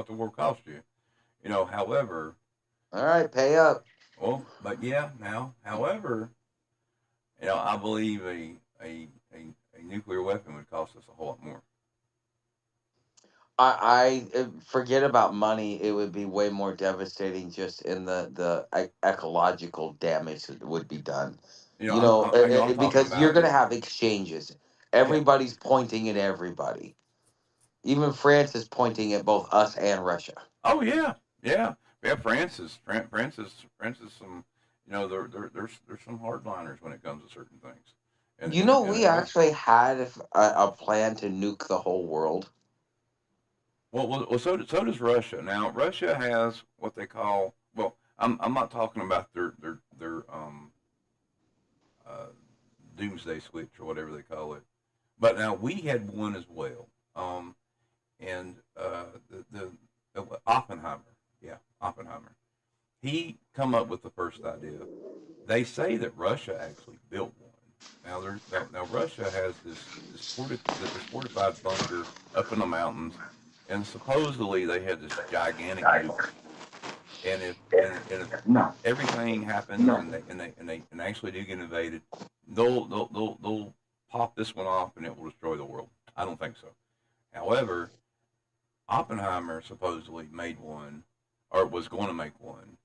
the war cost you. However, All right, pay up. well, but yeah, now, however, I believe a nuclear weapon would cost us a whole lot more. I forget about money. It would be way more devastating just in the ecological damage that would be done. I'm talking Because you're about going to it. have exchanges. Yeah. Everybody's pointing at everybody. Even France is pointing at both us and Russia. Oh yeah, yeah. Yeah, Francis. Some, there's some hardliners when it comes to certain things, and You and know, and we they are. actually had a plan to nuke the whole world. Well, so does Russia. Now, Russia has what they call. Well, I'm not talking about their uh, doomsday switch or whatever they call it, but now we had one as well. And the Oppenheimer, yeah, Oppenheimer. He come up with the first idea. They say that Russia actually built one. Now Russia has this fortified bunker up in the mountains, and supposedly they had this gigantic nuke. And if everything happens and they actually do get invaded, they'll pop this one off and it will destroy the world. I don't think so. However, Oppenheimer supposedly made one, or was going to make one,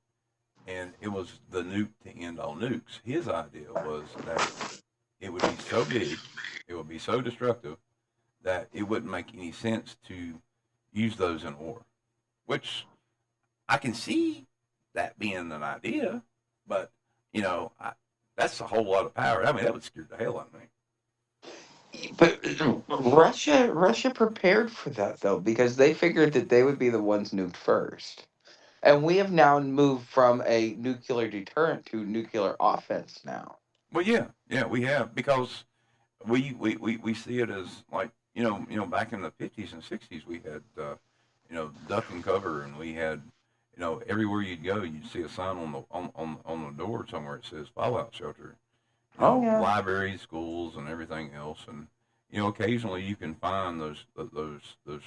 and it was the nuke to end all nukes. His idea was that it would be so big, it would be so destructive that it wouldn't make any sense to use those in war. Which I can see that being an idea, but that's a whole lot of power. I mean, that would scare the hell out of me. But Russia prepared for that though, because they figured that they would be the ones nuked first. And we have now moved from a nuclear deterrent to nuclear offense now. Well, yeah, yeah, we have because we see it as like back in the 50s and 60s we had duck and cover, and we had everywhere you'd go you'd see a sign on the door somewhere it says fallout shelter, Oh yeah. libraries, schools, and everything else. And occasionally you can find those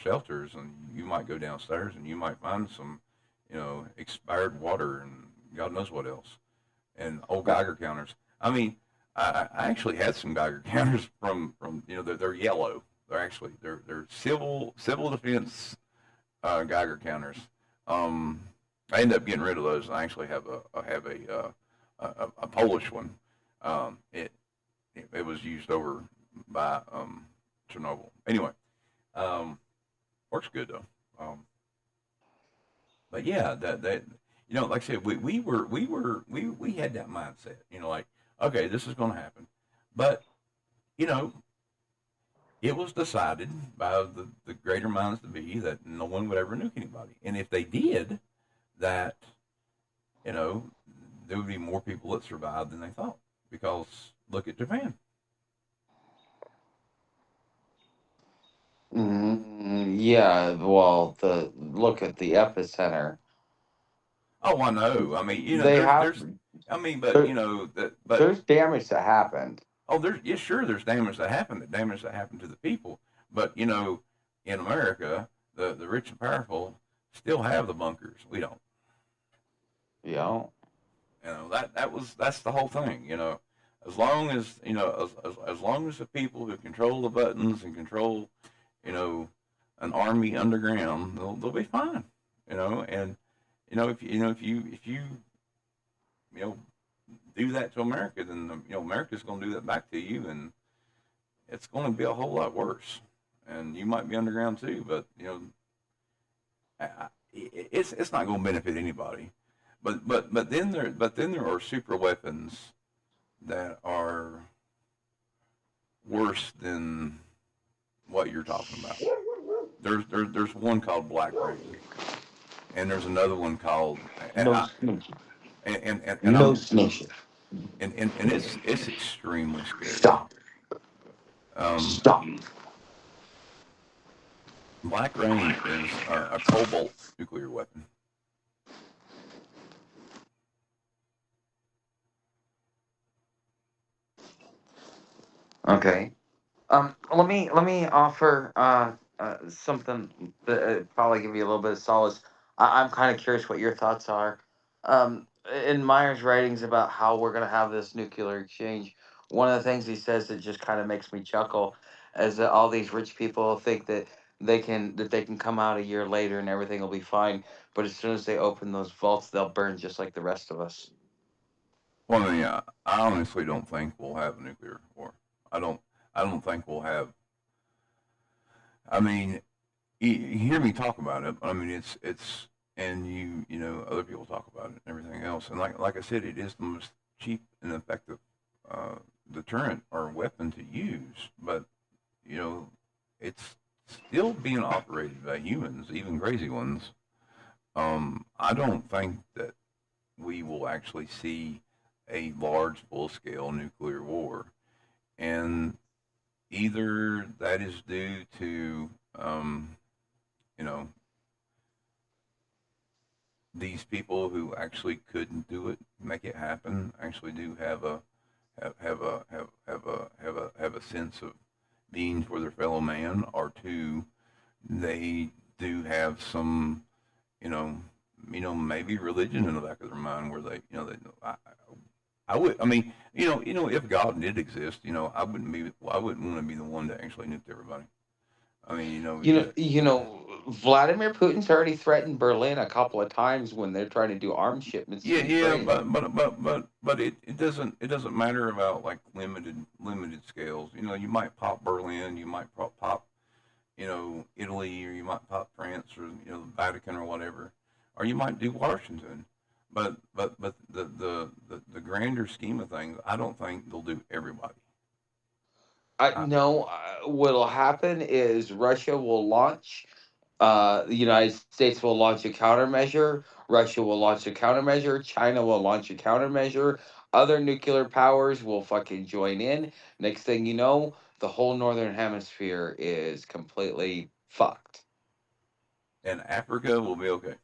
shelters, and you might go downstairs and you might find some, expired water and God knows what else, and old Uh, Geiger counters. I mean, I actually had some Geiger counters from they're yellow. They're civil defense Geiger counters. Um, I ended up getting rid of those. I actually have a Polish one. Um, it it was used over by Chernobyl. Anyway, um, works good though. But yeah, that like I said, we had that mindset. Like, okay, this is going to happen, but you know, it was decided by the greater minds to be that no one would ever nuke anybody, and if they did, that you know there would be more people that survived than they thought. Because look at Japan. yeah, well, the look at the epicenter. Oh, I know. I mean, They have I mean, but there, but there's damage that happened. oh, yeah, sure, there's damage that happened to the people. But in America, the rich and powerful still have the bunkers. We don't. Yeah. That's the whole thing. As long as as long as the people who control the buttons and control, you know, an army underground, they'll be fine. And if you you know do that to America, then America's going to do that back to you, and it's going to be a whole lot worse. And you might be underground too, but it's not going to benefit anybody. But then there are super weapons that are worse than what you're talking about. There's one called Black Rain, and there's another one called and No I snitching. and No I'm snitching. and it's extremely scary. Stop. Um, Stop. Black Rain is a cobalt nuclear weapon. Okay. Let me offer something that probably give you a little bit of solace. I'm kind of curious what your thoughts are. In Meyer's writings about how we're gonna have this nuclear exchange, one of the things he says that just kind of makes me chuckle is that all these rich people think that they can come out a year later and everything will be fine, but as soon as they open those vaults, they'll burn just like the rest of us. Well, I mean, I honestly don't think we'll have a nuclear war. I don't. I don't think we'll have. I mean, you hear me talk about it. I mean, it's and other people talk about it and everything else. And like I said, it is the most cheap and effective uh, deterrent or weapon to use. But you know, it's still being operated by humans, even crazy ones. I don't think that we will actually see a large, full-scale nuclear war, and either that is due to you know these people who actually couldn't do it, make it happen, actually do have a sense of being for their fellow man, or two, they do have some you know maybe religion in the back of their mind where I would. I mean, if God did exist, I wouldn't want to be the one to actually nuke everybody. I mean, Vladimir Putin's already threatened Berlin a couple of times when they're trying to do arms shipments to yeah, Ukraine. but it doesn't matter about like limited scales. You might pop Berlin, you might pop Italy, or you might pop France, or the Vatican, or whatever, or you might do Washington. But the grander scheme of things, I don't think they'll do everybody. I, No, what'll happen is Russia will launch. The United States will launch a countermeasure. Russia will launch a countermeasure. China will launch a countermeasure. Other nuclear powers will fucking join in. Next thing you know, the whole northern hemisphere is completely fucked. and Africa will be okay.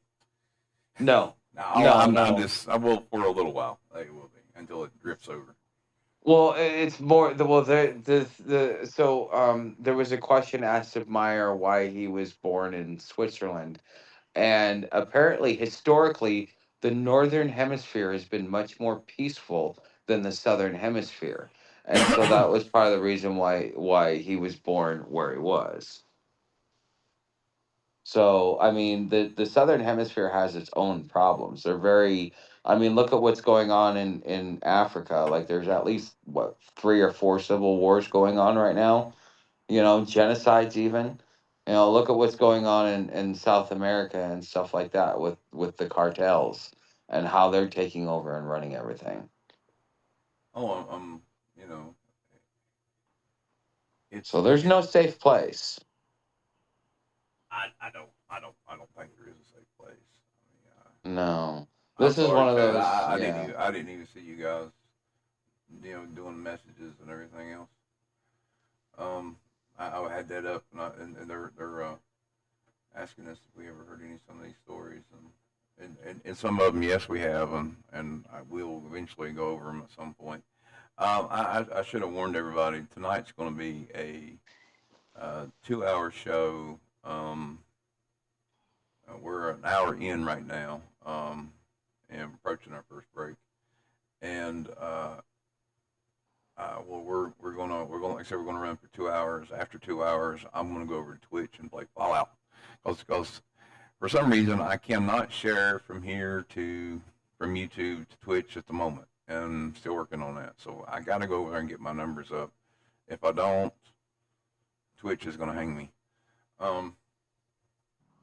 No, No, no, I'm no. just I will for a little while. They will be until it drifts over. Well, it's more the well the so there was a question asked of Meyer why he was born in Switzerland, and apparently historically the northern hemisphere has been much more peaceful than the southern hemisphere, and so that was part of the reason why he was born where he was. So, I mean, the southern hemisphere has its own problems. They're very, I mean, look at what's going on in Africa. Like, there's at least what, three or four civil wars going on right now. You know, genocides even. You know, look at what's going on in South America and stuff like that with the cartels and how they're taking over and running everything. Oh, you know, So there's it's no safe place. I don't think there is a safe place. I mean, No, I'm this is sorry, one of Chad. those. Yeah. I didn't even see you guys, doing messages and everything else. I had that up, and they're asking us if we ever heard any some of these stories, and some of them, yes, we have, and I will eventually go over them at some point. I should have warned everybody. Tonight's going to be a 2 hour show. We're an hour in right now, and approaching our first break. And well, we're gonna like I said, we're gonna run for 2 hours. After 2 hours, I'm gonna go over to Twitch and play Fallout, because for some reason I cannot share from here to from YouTube to Twitch at the moment, and I'm still working on that. So I got to go over there and get my numbers up. If I don't, Twitch is gonna hang me. Um,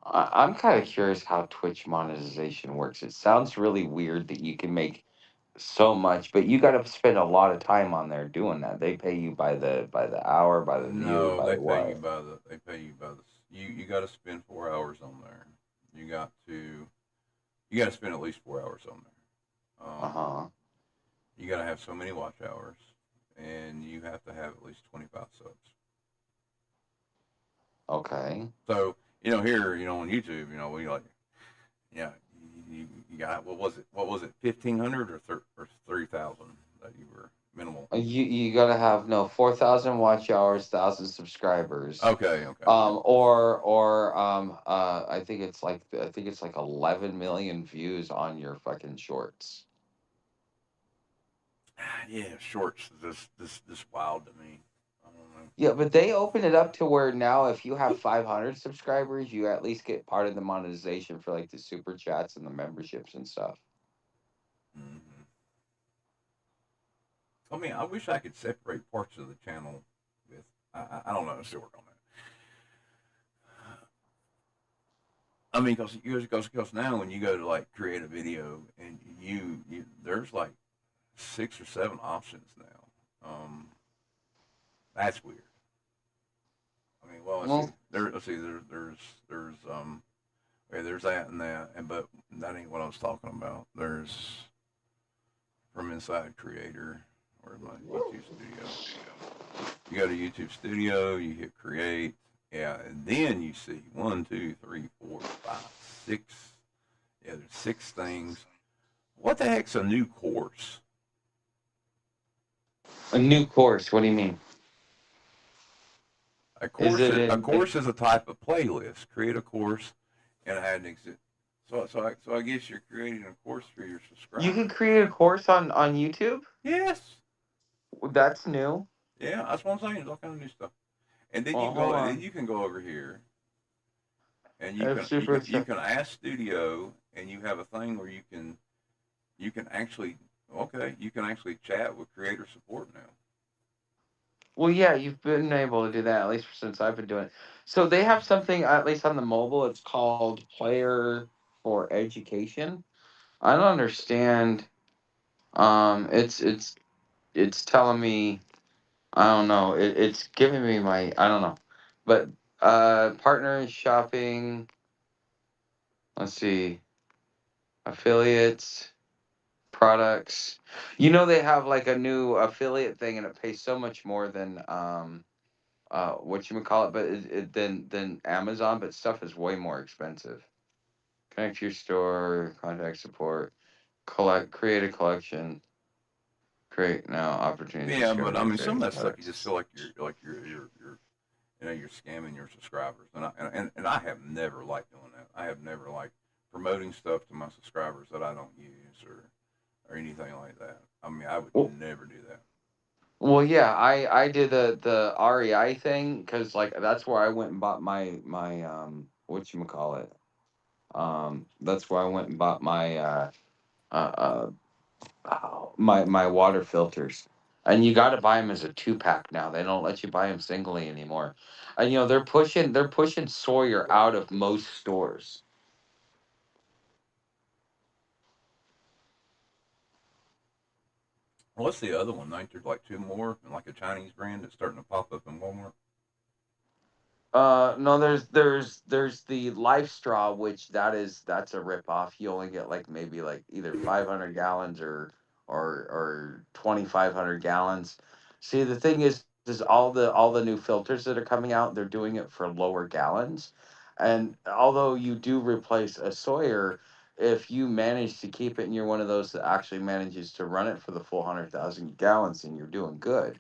I'm kind of curious how Twitch monetization works. It sounds really weird that you can make so much, but you got to spend a lot of time on there doing that. They pay you by the hour, by the view, no, by the what. they pay you by the you got to spend 4 hours on there. You got to you got to spend at least 4 hours on there. Uh huh. You got to have so many watch hours, and you have to have at least 25 subs. Okay. So here on YouTube, we like yeah you got what was it 1,500 or 3,000 that you were minimal. You got to have no 4,000 watch hours, 1,000 subscribers. Okay, yeah. I think it's like 11 million views on your fucking shorts. Yeah, shorts this wild to me. I don't know. Yeah, but they open it up to where now if you have 500 subscribers, you at least get part of the monetization for like the super chats and the memberships and stuff. Mm-hmm. I mean, I wish I could separate parts of the channel with. I don't know. I still work on that. I mean, because now when you go to like create a video and you there's like 6 or 7 options now. That's weird. I mean, well, let's see. Well, Let's see. There's okay, there's that and that, and but that ain't what I was talking about. There's from inside creator or my YouTube studio. You go to YouTube studio, you hit create, yeah, and then you see 1, 2, 3, 4, 5, 6. Yeah, there's 6 things. What the heck's a new course? a new course. What do you mean? Is it A in? course is a type of playlist. Create a course and add an exit. So I guess you're creating a course for your You can subscribers. create a course on YouTube. Yes. That's new. Yeah, that's what I'm saying. There's all kind of new stuff. And then Well, hold then on. you can go over here and That's super you exciting. can ask Studio, and you have a thing where you can actually you can actually chat with creator support now. Well, yeah, you've been able to do that at least since I've been doing it. So they have something at least on the mobile. It's called Player for Education. I don't understand. It's telling me I don't know. It's giving me my I don't know, but partners shopping. Let's see, affiliates, products. You know they have like a new affiliate thing, and it pays so much more than what you would call it, but than Amazon. But stuff is way more expensive. Connect your store, contact support, create a collection. Create now opportunities to Yeah, share but I your mean, some of favorite that stuff you just products. feel like you're you're scamming your subscribers, and I have never liked doing that. I have never liked promoting stuff to my subscribers that I don't use or anything like that. I mean, I would Well, never do that. well, yeah, I did the REI thing because like that's where I went and bought my what you call it. That's where I went and bought my uh, my water filters. And you got to buy them as a 2 pack now. They don't let you buy them singly anymore. And they're pushing Sawyer out of most stores. Well, what's the other one? I think there's like two more, like a Chinese brand that's starting to pop up in Walmart. No, there's the Life Straw, which that's a rip off. You only get like maybe like either 500 gallons or 2,500 gallons. See, the thing is all the new filters that are coming out, they're doing it for lower gallons. And although you do replace a Sawyer, if you manage to keep it and you're one of those that actually manages to run it for the full 100,000 gallons, then you're doing good.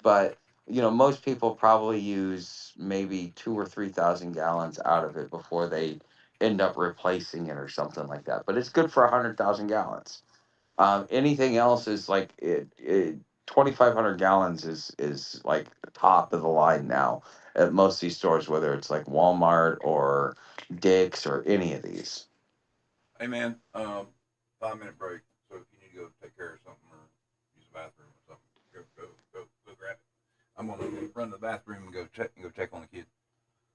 But most people probably use maybe 2 or 3,000 gallons out of it before they end up replacing it or something like that. But it's good for 100,000 gallons. Anything else is like 2,500 gallons is like the top of the line now at most of these stores, whether it's like Walmart or Dick's or any of these. Hey man, 5 minute break. So if you need to go take care of something or use the bathroom or something, go grab it. I'm gonna run to the bathroom and go check on the kid.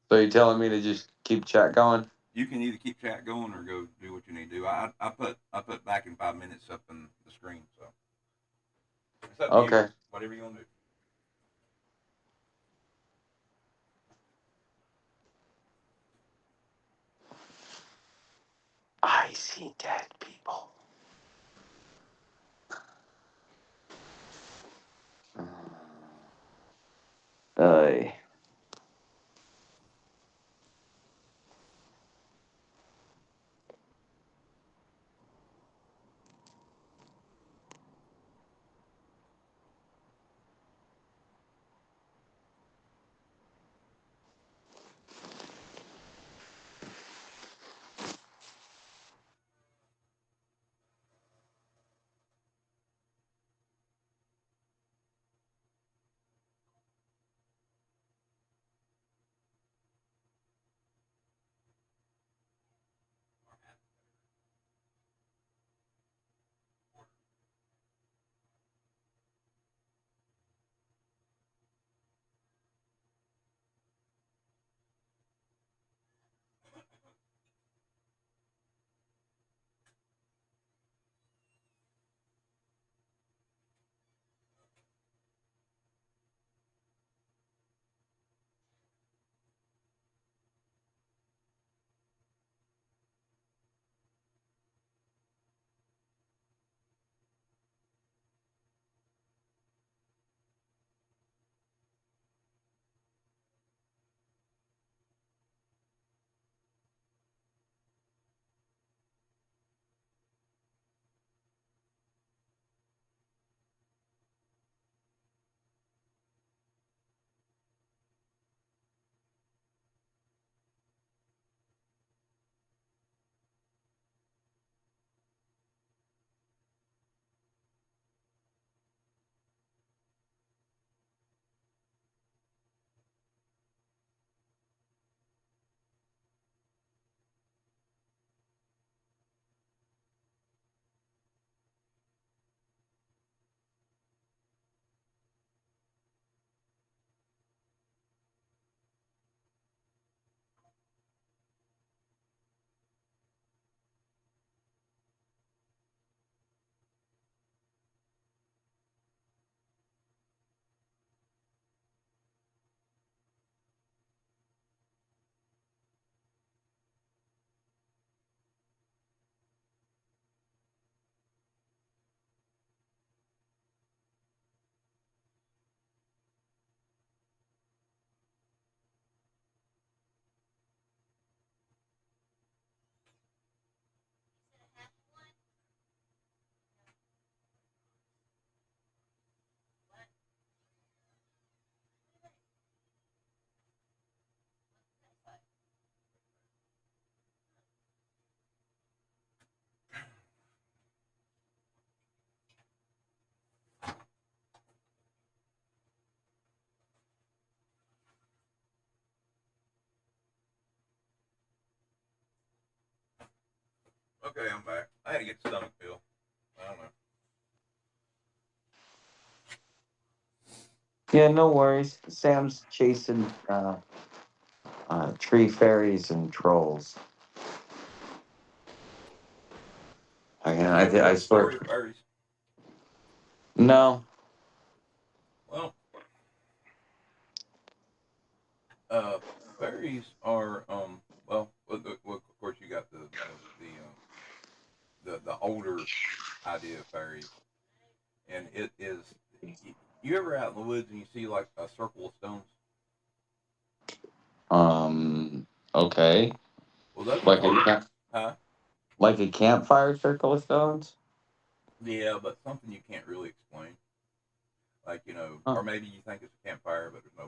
So you're telling me to just keep chat going? You can either keep chat going or go do what you need to do. I put back in 5 minutes up in the screen, so it's up to you. Okay. Whatever you want to do. I see dead people. Uh, Okay, I'm back. I had to get stomach feel. I don't know. Yeah, no worries. Sam's chasing tree fairies and trolls. You ever I heard the swear. story of fairies? No. Well, uh, fairies are of course you got the older idea of fairies, and it is. You ever out in the woods and you see like a circle of stones? Um. Okay. Well, those are Like called, a huh? like a campfire circle of stones. Yeah, but something you can't really explain. Like Huh. or maybe you think it's a campfire, but there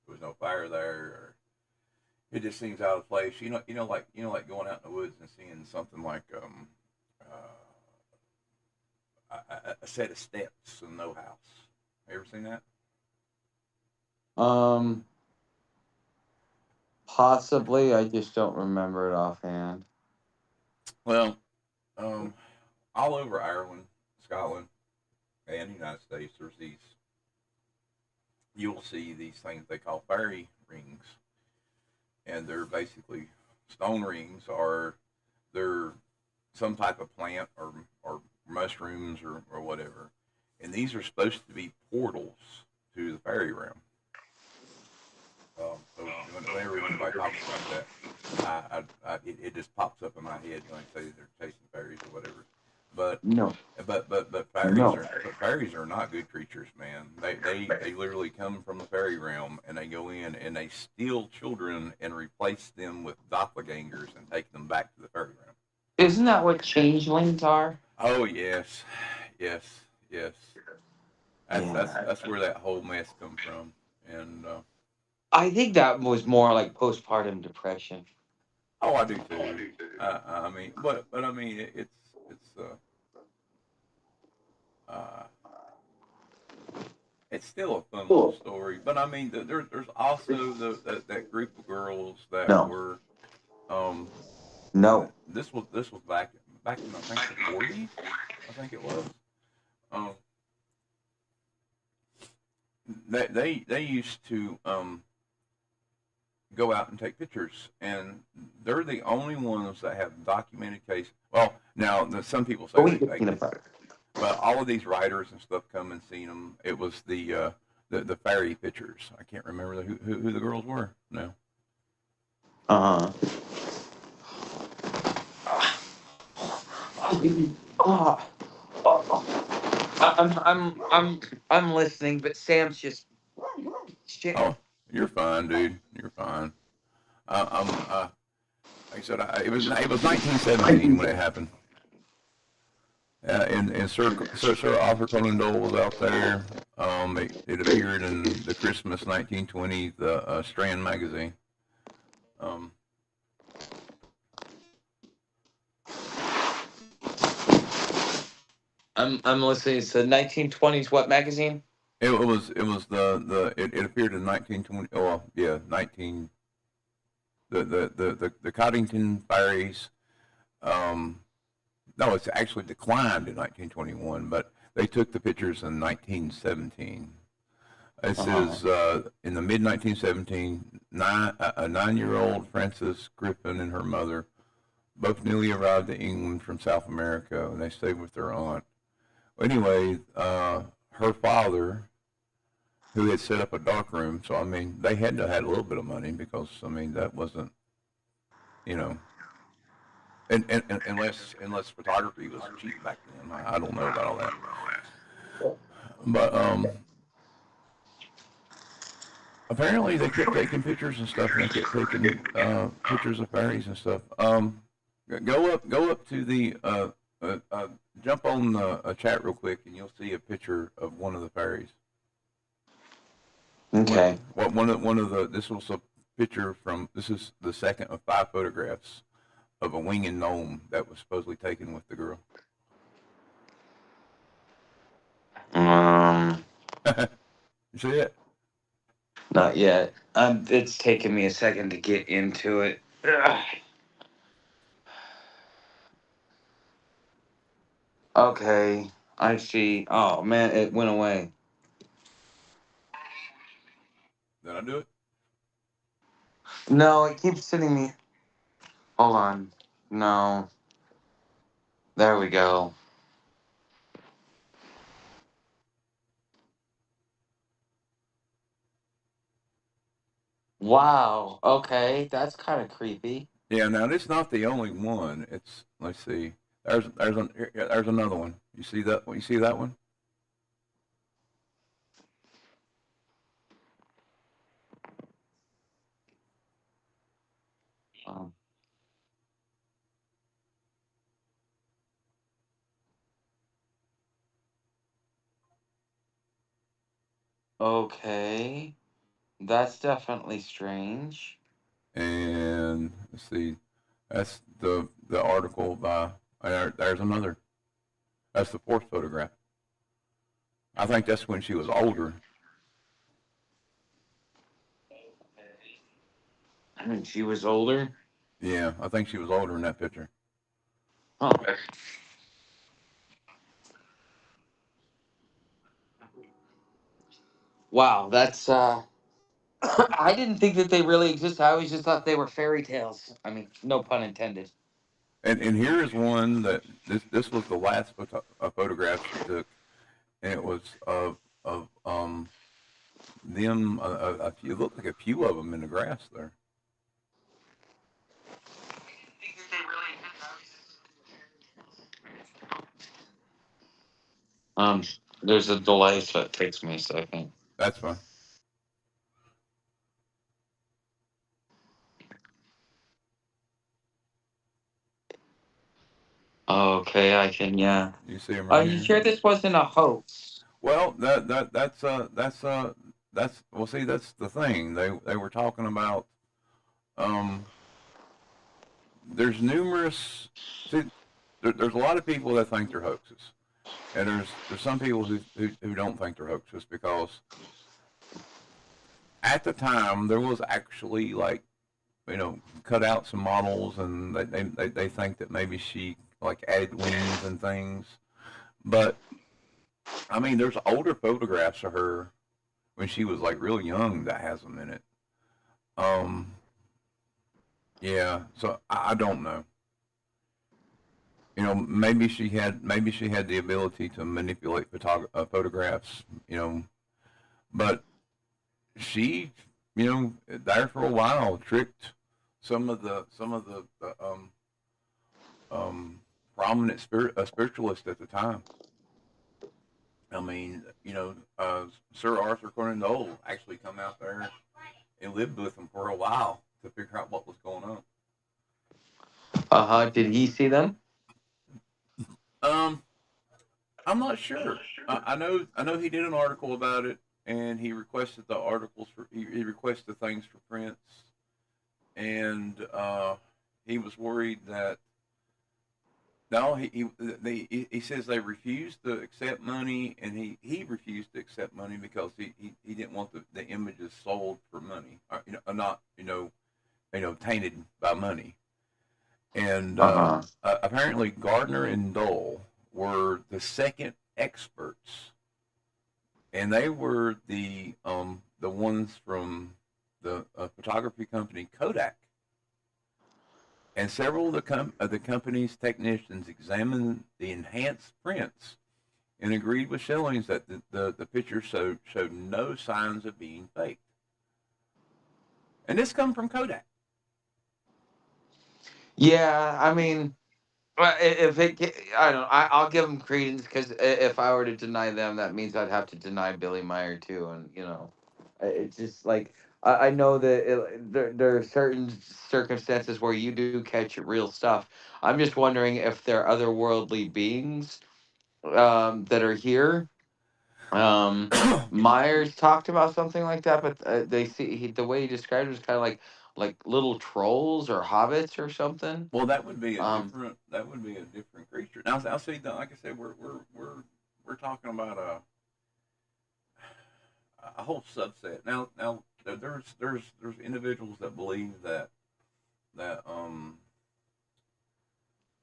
was no fire there, or it just seems out of place. Like going out in the woods and seeing something like a set of steps and no house. Ever seen that? Um. Possibly. I just don't remember it offhand. Well, um, all over Ireland, Scotland, and the United States, there's these. You'll see these things they call fairy rings, and they're basically stone rings, or they're some type of plant or mushrooms or whatever, and these are supposed to be portals to the fairy realm. So whenever anybody talks about that, it just pops up in my head when they say they're chasing fairies or whatever. But No. fairies No. are not good creatures, man. They literally come from the fairy realm and they go in and they steal children and replace them with doppelgangers and take them back to the fairy realm. Isn't that what changelings are? Oh yes, yes, yes. Yeah. That's where that whole mess come from. And I think that was more like postpartum depression. oh, I do too. I mean, but I mean, uh, it's still a fun little story. But I mean, there's also that group of girls that No. were um, and No. this was back in I think the 40s. I think it was. Um, they used to go out and take pictures, and they're the only ones that have documented case. Well, now some people Go say they eat the faked peanut it, butter. but all of these writers and stuff come and seen them. It was the fairy pictures. I can't remember who the girls were. No. Uh huh. Oh, I'm listening, but Sam's just shit. Oh, you're fine, dude. You're fine. Like I said, it was 1917 when it happened. And Sir Arthur Conan Doyle was out there. It appeared in the Christmas 1920, the Strand magazine. Um, I'm listening. It's the 1920s. What magazine? it appeared in 1920. Oh yeah, 19 the Coddington Fairies. Um, no, it's actually declined in 1921, but they took the pictures in 1917. It Uh huh. says in the mid 1917, a 9-year-old Frances Griffin and her mother both newly arrived to England from South America, and they stayed with their aunt. Anyway, her father, who had set up a dark room, so I mean, they had to have had a little bit of money because I mean that wasn't, you know, and unless photography was cheap back then, I don't know about all that, but apparently they kept taking pictures and stuff, and they kept taking pictures of fairies and stuff. Go up to the uh, uh, jump on a chat real quick, and you'll see a picture of one of the fairies. Okay. One of the this was a picture from this is the second of 5 photographs of a winged gnome that was supposedly taken with the girl. Um. You see it? Not yet. It's taken me a second to get into it. Ugh. Okay, I see. Oh man, it went away. Did I do it? No, it keeps sending me. Hold on. No, there we go. Wow. Okay, that's kind of creepy. Yeah. Now this is not the only one. It's let's see. There's another one. You see that? You see that one? Um, okay, that's definitely strange. And let's see. That's the article by. There's another. That's the fourth photograph. I think that's when she was older. I mean, she was older. Yeah, I think she was older in that picture. Huh. Wow, that's I didn't think that they really exist. I always just thought they were fairy tales. I mean, no pun intended. And here is one that this was the last photograph she took, and it was of them a few, looked like a few of them in the grass there. Um, there's a delay, so it takes me a second. That's fine. Okay, I can, yeah. You see them Are right you here. sure this wasn't a hoax? Well, that's well. See, that's the thing. They were talking about. Um, there's numerous. See, there's a lot of people that think they're hoaxes, and there's some people who don't think they're hoaxes because at the time there was actually like cut out some models, and they think that maybe she like added wings and things. But I mean, there's older photographs of her when she was like real young that has them in it. Um, yeah, so I don't know. Maybe she had the ability to manipulate photographs. But she there for a while tricked some of the prominent spiritualists at the time. I mean, Sir Arthur Conan Doyle actually come out there and lived with them for a while to figure out what was going on. Uh-huh. Did he see them? Um, I'm not sure. I know he did an article about it, and he requested the articles he requested things for prints, and he was worried that no, he says they refused to accept money, and he refused to accept money because he didn't want the images sold for money, or, not tainted by money. And Uh-huh. apparently Gardner and Dole were the second experts, and they were the ones from the photography company Kodak. And several of the company's technicians examined the enhanced prints and agreed with Schillings that the pictures showed no signs of being faked. And this come from Kodak. Yeah, I mean, if I don't know, I'll give them credence because if I were to deny them, that means I'd have to deny Billy Meyer too, and it's just like I know that there are certain circumstances where you do catch real stuff. I'm just wondering if there are otherworldly beings that are here. Um, Myers talked about something like that, but the way he described it was kind of like little trolls or hobbits or something. Well, that would be a Um, different creature. Now, I'll see. Like I said, we're talking about a whole subset. Now, there's individuals that believe that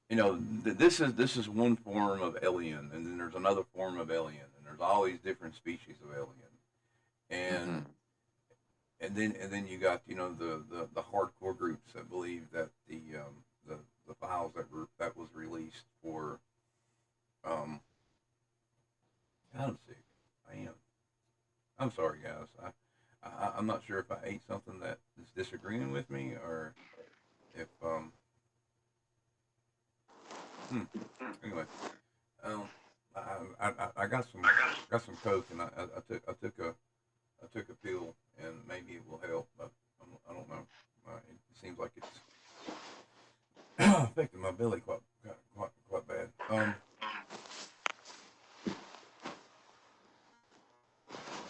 this is one form of alien, and then there's another form of alien, and there's all these different species of alien, Mm-hmm. and and then you got the hardcore groups that believe that the files that was released for um I'm sick. I am. I'm sorry, guys. I'm not sure if I ate something that is disagreeing with me or if hmm, anyway. Um, I got some coke and I took a pill and maybe it will help, but I don't know. It seems like it's affecting my belly quite bad.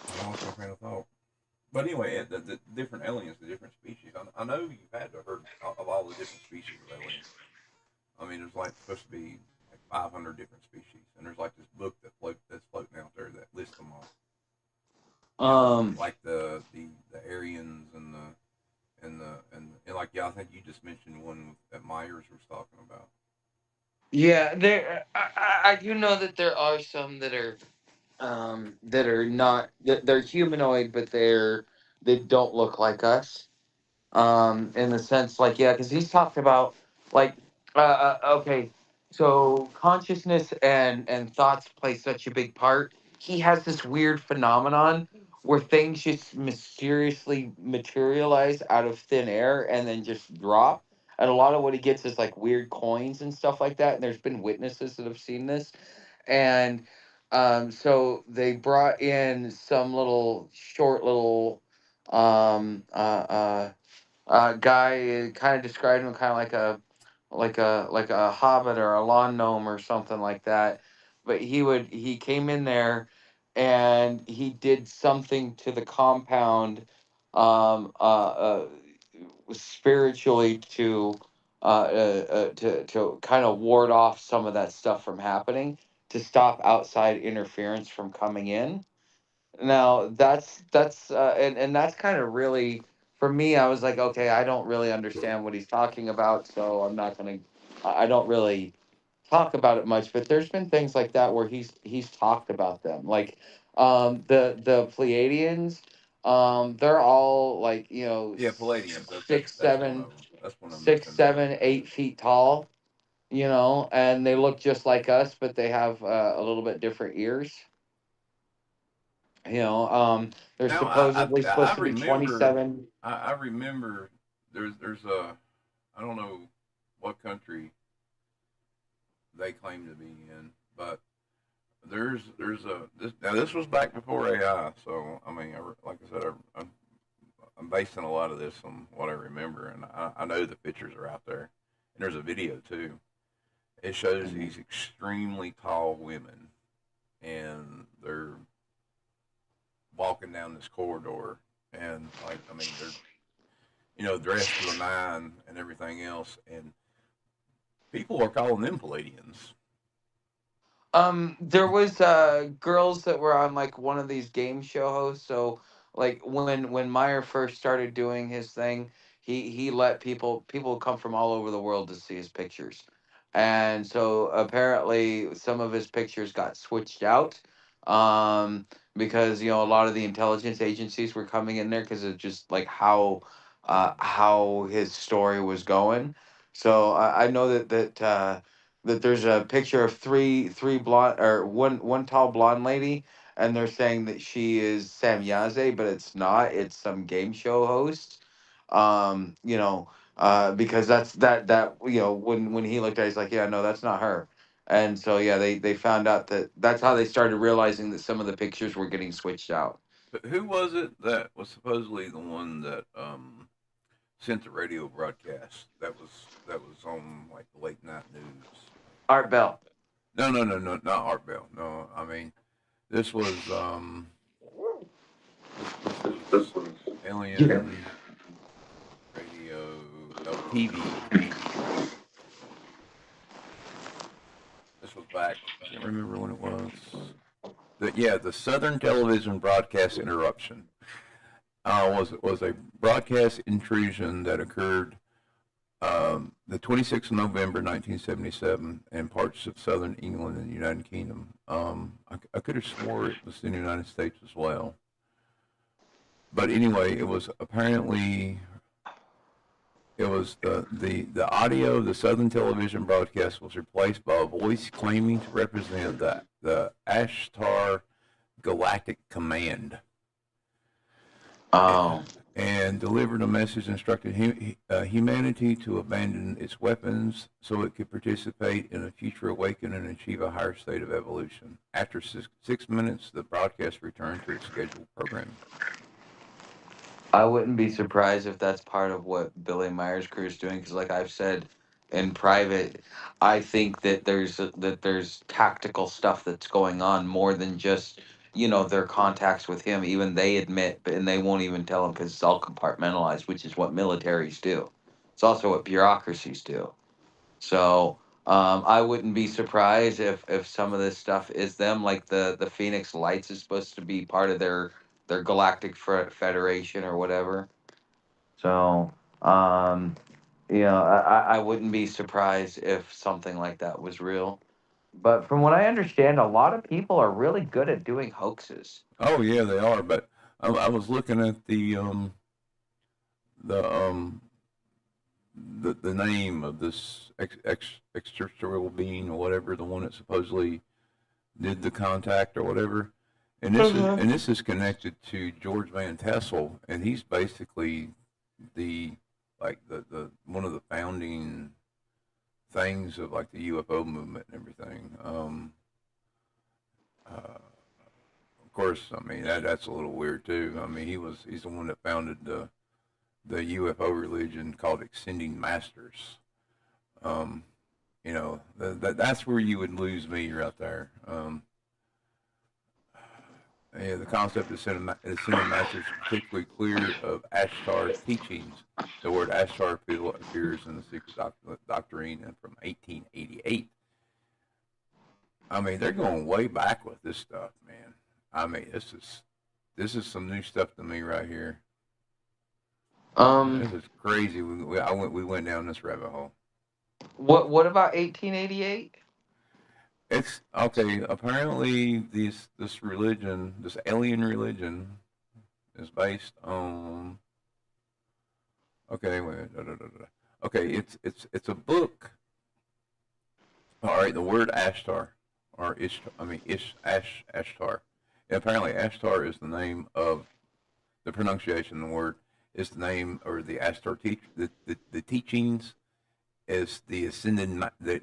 I lost my train of thought. But anyway, the different aliens, the different species. I know you've had to heard of all the different species of aliens. I mean, there's like supposed to be like 500 different species, and there's like this book that's floating out there that lists them all. Um, Like the Aryans and like, yeah, I think you just mentioned one that Myers was talking about. yeah, there. I do know that there are some that are not that they're humanoid, but they don't look like us. In the sense like yeah, because he's talked about like okay, so consciousness and thoughts play such a big part. He has this weird phenomenon where things just mysteriously materialize out of thin air and then just drop, and a lot of what he gets is like weird coins and stuff like that, and there's been witnesses that have seen this. And so they brought in some little short little um uh uh guy kind of described him kind of like a hobbit or a lawn gnome or something like that. But he came in there and he did something to the compound um, uh, uh, spiritually to kind of ward off some of that stuff from happening, to stop outside interference from coming in. Now and that's kind of really, for me. I was like, okay, I don't really understand what he's talking about, so I'm not gonna. I don't really talk about it much. But there's been things like that where he's talked about them, like the Pleiadians. They're all like Yeah, Palladians. six That's one of seven them. That's one of them that's six in there. seven 8 feet tall. And they look just like us, but they have a little bit different ears. There's Now supposedly I supposed to be remember 27. I remember there's a I don't know what country they claim to be in, but there's a this was back before AI, so I mean, like I said, I'm basing a lot of this on what I remember, and I know the pictures are out there, and there's a video too. It shows Mhm. these extremely tall women, and they're walking down this corridor, and like I mean, they're dressed to the nine and everything else, and people are calling them Palladians. There was girls that were on like one of these game show hosts. So like when Meyer first started doing his thing, he let people come from all over the world to see his pictures. And so apparently some of his pictures got switched out because a lot of the intelligence agencies were coming in there because of just like how his story was going. So I know that there's a picture of three blonde or one tall blonde lady, and they're saying that she is Sam Yaze, but it's not. It's some game show host. Because when he looked at it, he's like, yeah, no, that's not her. And so yeah, they found out that that's how they started realizing that some of the pictures were getting switched out. But who was it that was supposedly the one that sent the radio broadcast that was on like the late night news? Art Bell. No, not Art Bell. No, I mean this was this was Alien Radio. No, TV rather. This was back. I can't remember when it was. The Southern Television Broadcast Interruption was a broadcast intrusion that occurred The 26th of November, 1977, in parts of southern England and the United Kingdom. I could have swore it was in the United States as well. But anyway, it was apparently it was the audio of the Southern television broadcast was replaced by a voice claiming to represent the Ashtar Galactic Command, Oh. and delivered a message instructing humanity to abandon its weapons so it could participate in a future awakening and achieve a higher state of evolution. After 6 minutes, the broadcast returned to its scheduled programming. I wouldn't be surprised if that's part of what Billy Myers' crew is doing, because, like I've said in private, I think that there's tactical stuff that's going on more than just their contacts with him. Even they admit, and they won't even tell him because it's all compartmentalized, which is what militaries do. It's also what bureaucracies do. So I wouldn't be surprised if some of this stuff is them, like the Phoenix Lights is supposed to be part of their galactic federation or whatever. So I wouldn't be surprised if something like that was real. But from what I understand, a lot of people are really good at doing hoaxes. Oh yeah, they are. But I was looking at the the name of this extraterrestrial being or whatever, the one that supposedly did the contact or whatever. Uh-huh. And this is connected to George Van Tassel, and he's basically the the one of the founding things of like the UFO movement and everything. Of course, I mean that's a little weird too. I mean he's the one that founded the UFO religion called Ascending Masters. Um, that's where you would lose me right there. Yeah, the concept of Ascending Masters is particularly clear of Ashtar teachings. The word Ashtar appears in the Secret Doctrine and from 1888. I mean, they're going way back with this stuff, man. I mean, this is some new stuff to me right here. Um, This is crazy. We went down this rabbit hole. what about 1888? It's okay. Apparently, this religion, this alien religion, is based on. Okay, wait. Da, da, da, da. Okay, it's a book. All right, the word Ashtar, or Ishtar, I mean Ashtar. Apparently, Ashtar is the name of the pronunciation. Of the word is the name or the Ashtar teach the teachings is the ascending the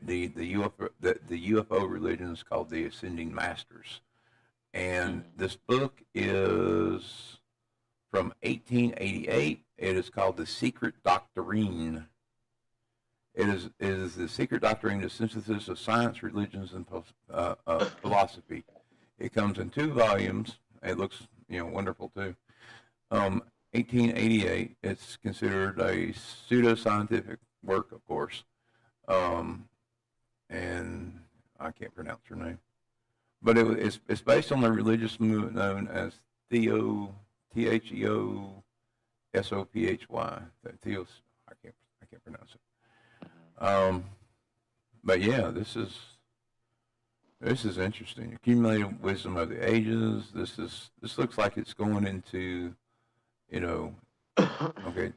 UFO religion is called the Ascending Masters, and this book is from 1888. It is called the Secret Doctrine. It is the secret doctrine, the synthesis of science, religions, and philosophy. It comes in 2 volumes. It looks wonderful too. 1888. It's considered a pseudoscientific work, of course, and I can't pronounce her name, but it's based on the religious movement known as Theosophy. Theos. I can't pronounce it. But yeah, this is interesting. Accumulated wisdom of the ages. This looks like it's going into, you know, okay.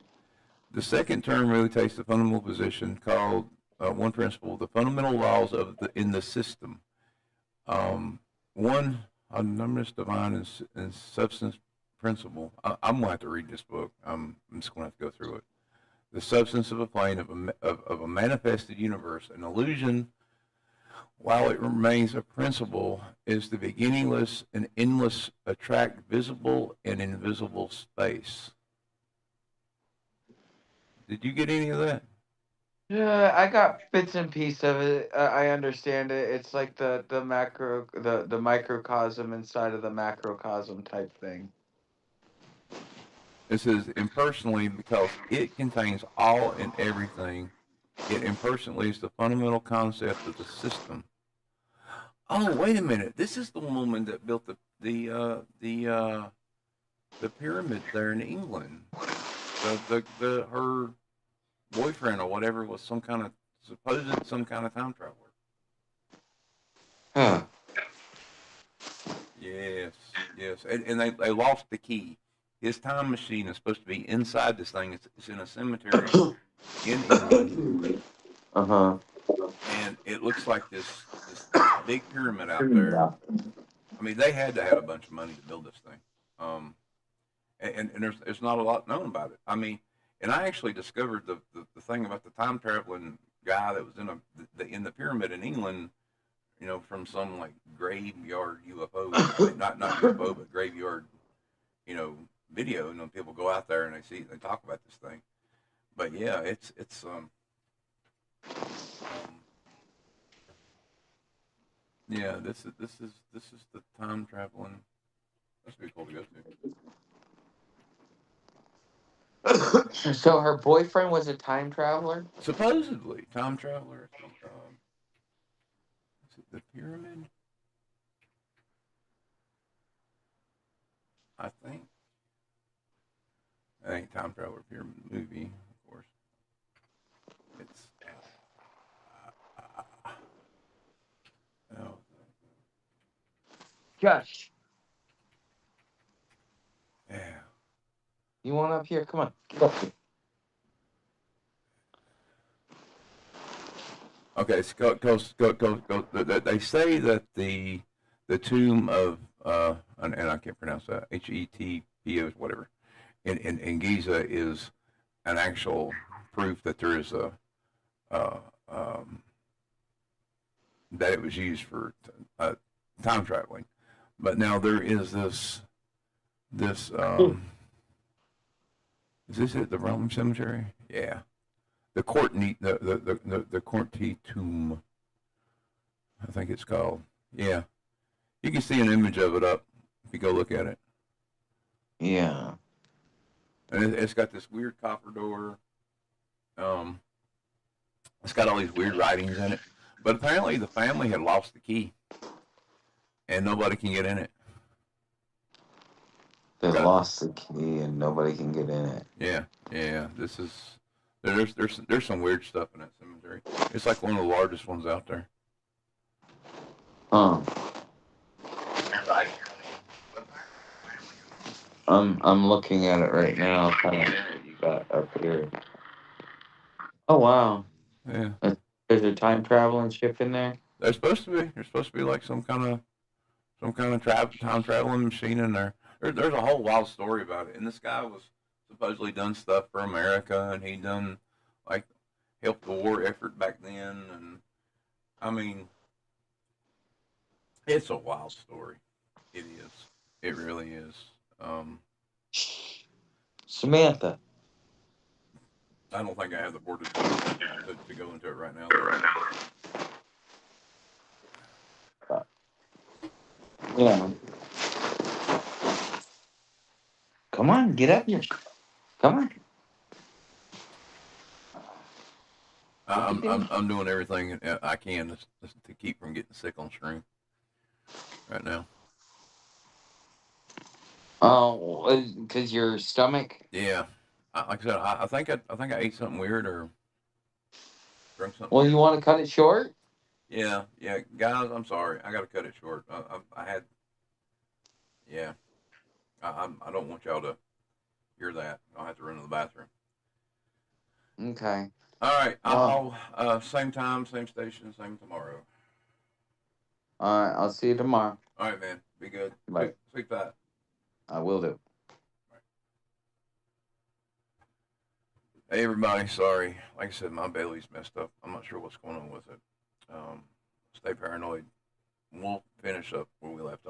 The second term really takes the fundamental position called one principle, the fundamental laws of in the system. One, omnivorous, divine, and substance principle. I'm going to have to read this book. I'm just going to have to go through it. The substance of a plane of a manifested universe, an illusion, while it remains a principle, is the beginningless and endless attract visible and invisible space. Did you get any of that? Yeah, I got bits and pieces of it. I understand it. It's like the macro, the microcosm inside of the macrocosm type thing. It says impersonally because it contains all and everything. It impersonally is the fundamental concept of the system. Oh, wait a minute! This is the woman that built the pyramid there in England. The her boyfriend or whatever was some kind of some kind of time traveler. Huh. Yes, yes, and they lost the key. His time machine is supposed to be inside this thing. It's in a cemetery in England, Uh-huh. and it looks like this big pyramid out there. I mean, they had to have a bunch of money to build this thing. Um, and there's not a lot known about it. I mean, and I actually discovered the thing about the time traveling guy that was in the pyramid in England. You know, from some like graveyard UFO. I mean, not UFO, but graveyard. You know, video. You know, people go out there and they talk about this thing. But yeah, it's um yeah, this is the time traveling. That's pretty cool to go to. So her boyfriend was a time traveler? Supposedly, time traveler. Is it the pyramid? I think. I think time traveler pyramid movie, of course. It's oh Josh, yeah. you want up here? Come on. Get up here. Okay, so go. They say that the tomb of and I can't pronounce that Hetpo whatever in Giza is an actual proof that there is a uh, um, that it was used for uh, time traveling. But now there is this is this at the Roman cemetery? Yeah, the the Courtney tomb. I think it's called. Yeah, you can see an image of it up if you go look at it. Yeah. And it's got this weird copper door. Um, it's got all these weird writings in it. But apparently the family had lost the key, and nobody can get in it. They Got lost the key and nobody can get in it. yeah, yeah. This is there's some weird stuff in that cemetery. It's like one of the largest ones out there. Huh. I'm looking at it right now. Kind of what you got up here. Oh wow. Yeah, There's a time traveling ship in there. they're supposed to be. There's supposed to be like some kind of time traveling machine in there. There's a whole wild story about it. And this guy was supposedly done stuff for America, and he done like helped the war effort back then. And I mean, it's a wild story. It is. It really is. Um, Samantha. I don't think I have the fortitude to go into it right now, though. Yeah. Come on, get up here. Come on. What you doing? I'm doing everything I can to keep from getting sick on stream right now. Oh, because your stomach. Yeah, like I said, I think I ate something weird or drunk something Well, you weird. want to cut it short? Yeah, yeah, guys, I'm sorry. I got to cut it short. I had, yeah, I don't want y'all to hear that. I'll have to run to the bathroom. Okay. All right, Well, same time, same station, same tomorrow. all right. I'll see you tomorrow. All right, man. Be good. Bye. Sleep tight. I will do. Hey, everybody. Sorry. Like I said, my belly's messed up. I'm not sure what's going on with it. Stay paranoid. We'll finish up where we left off.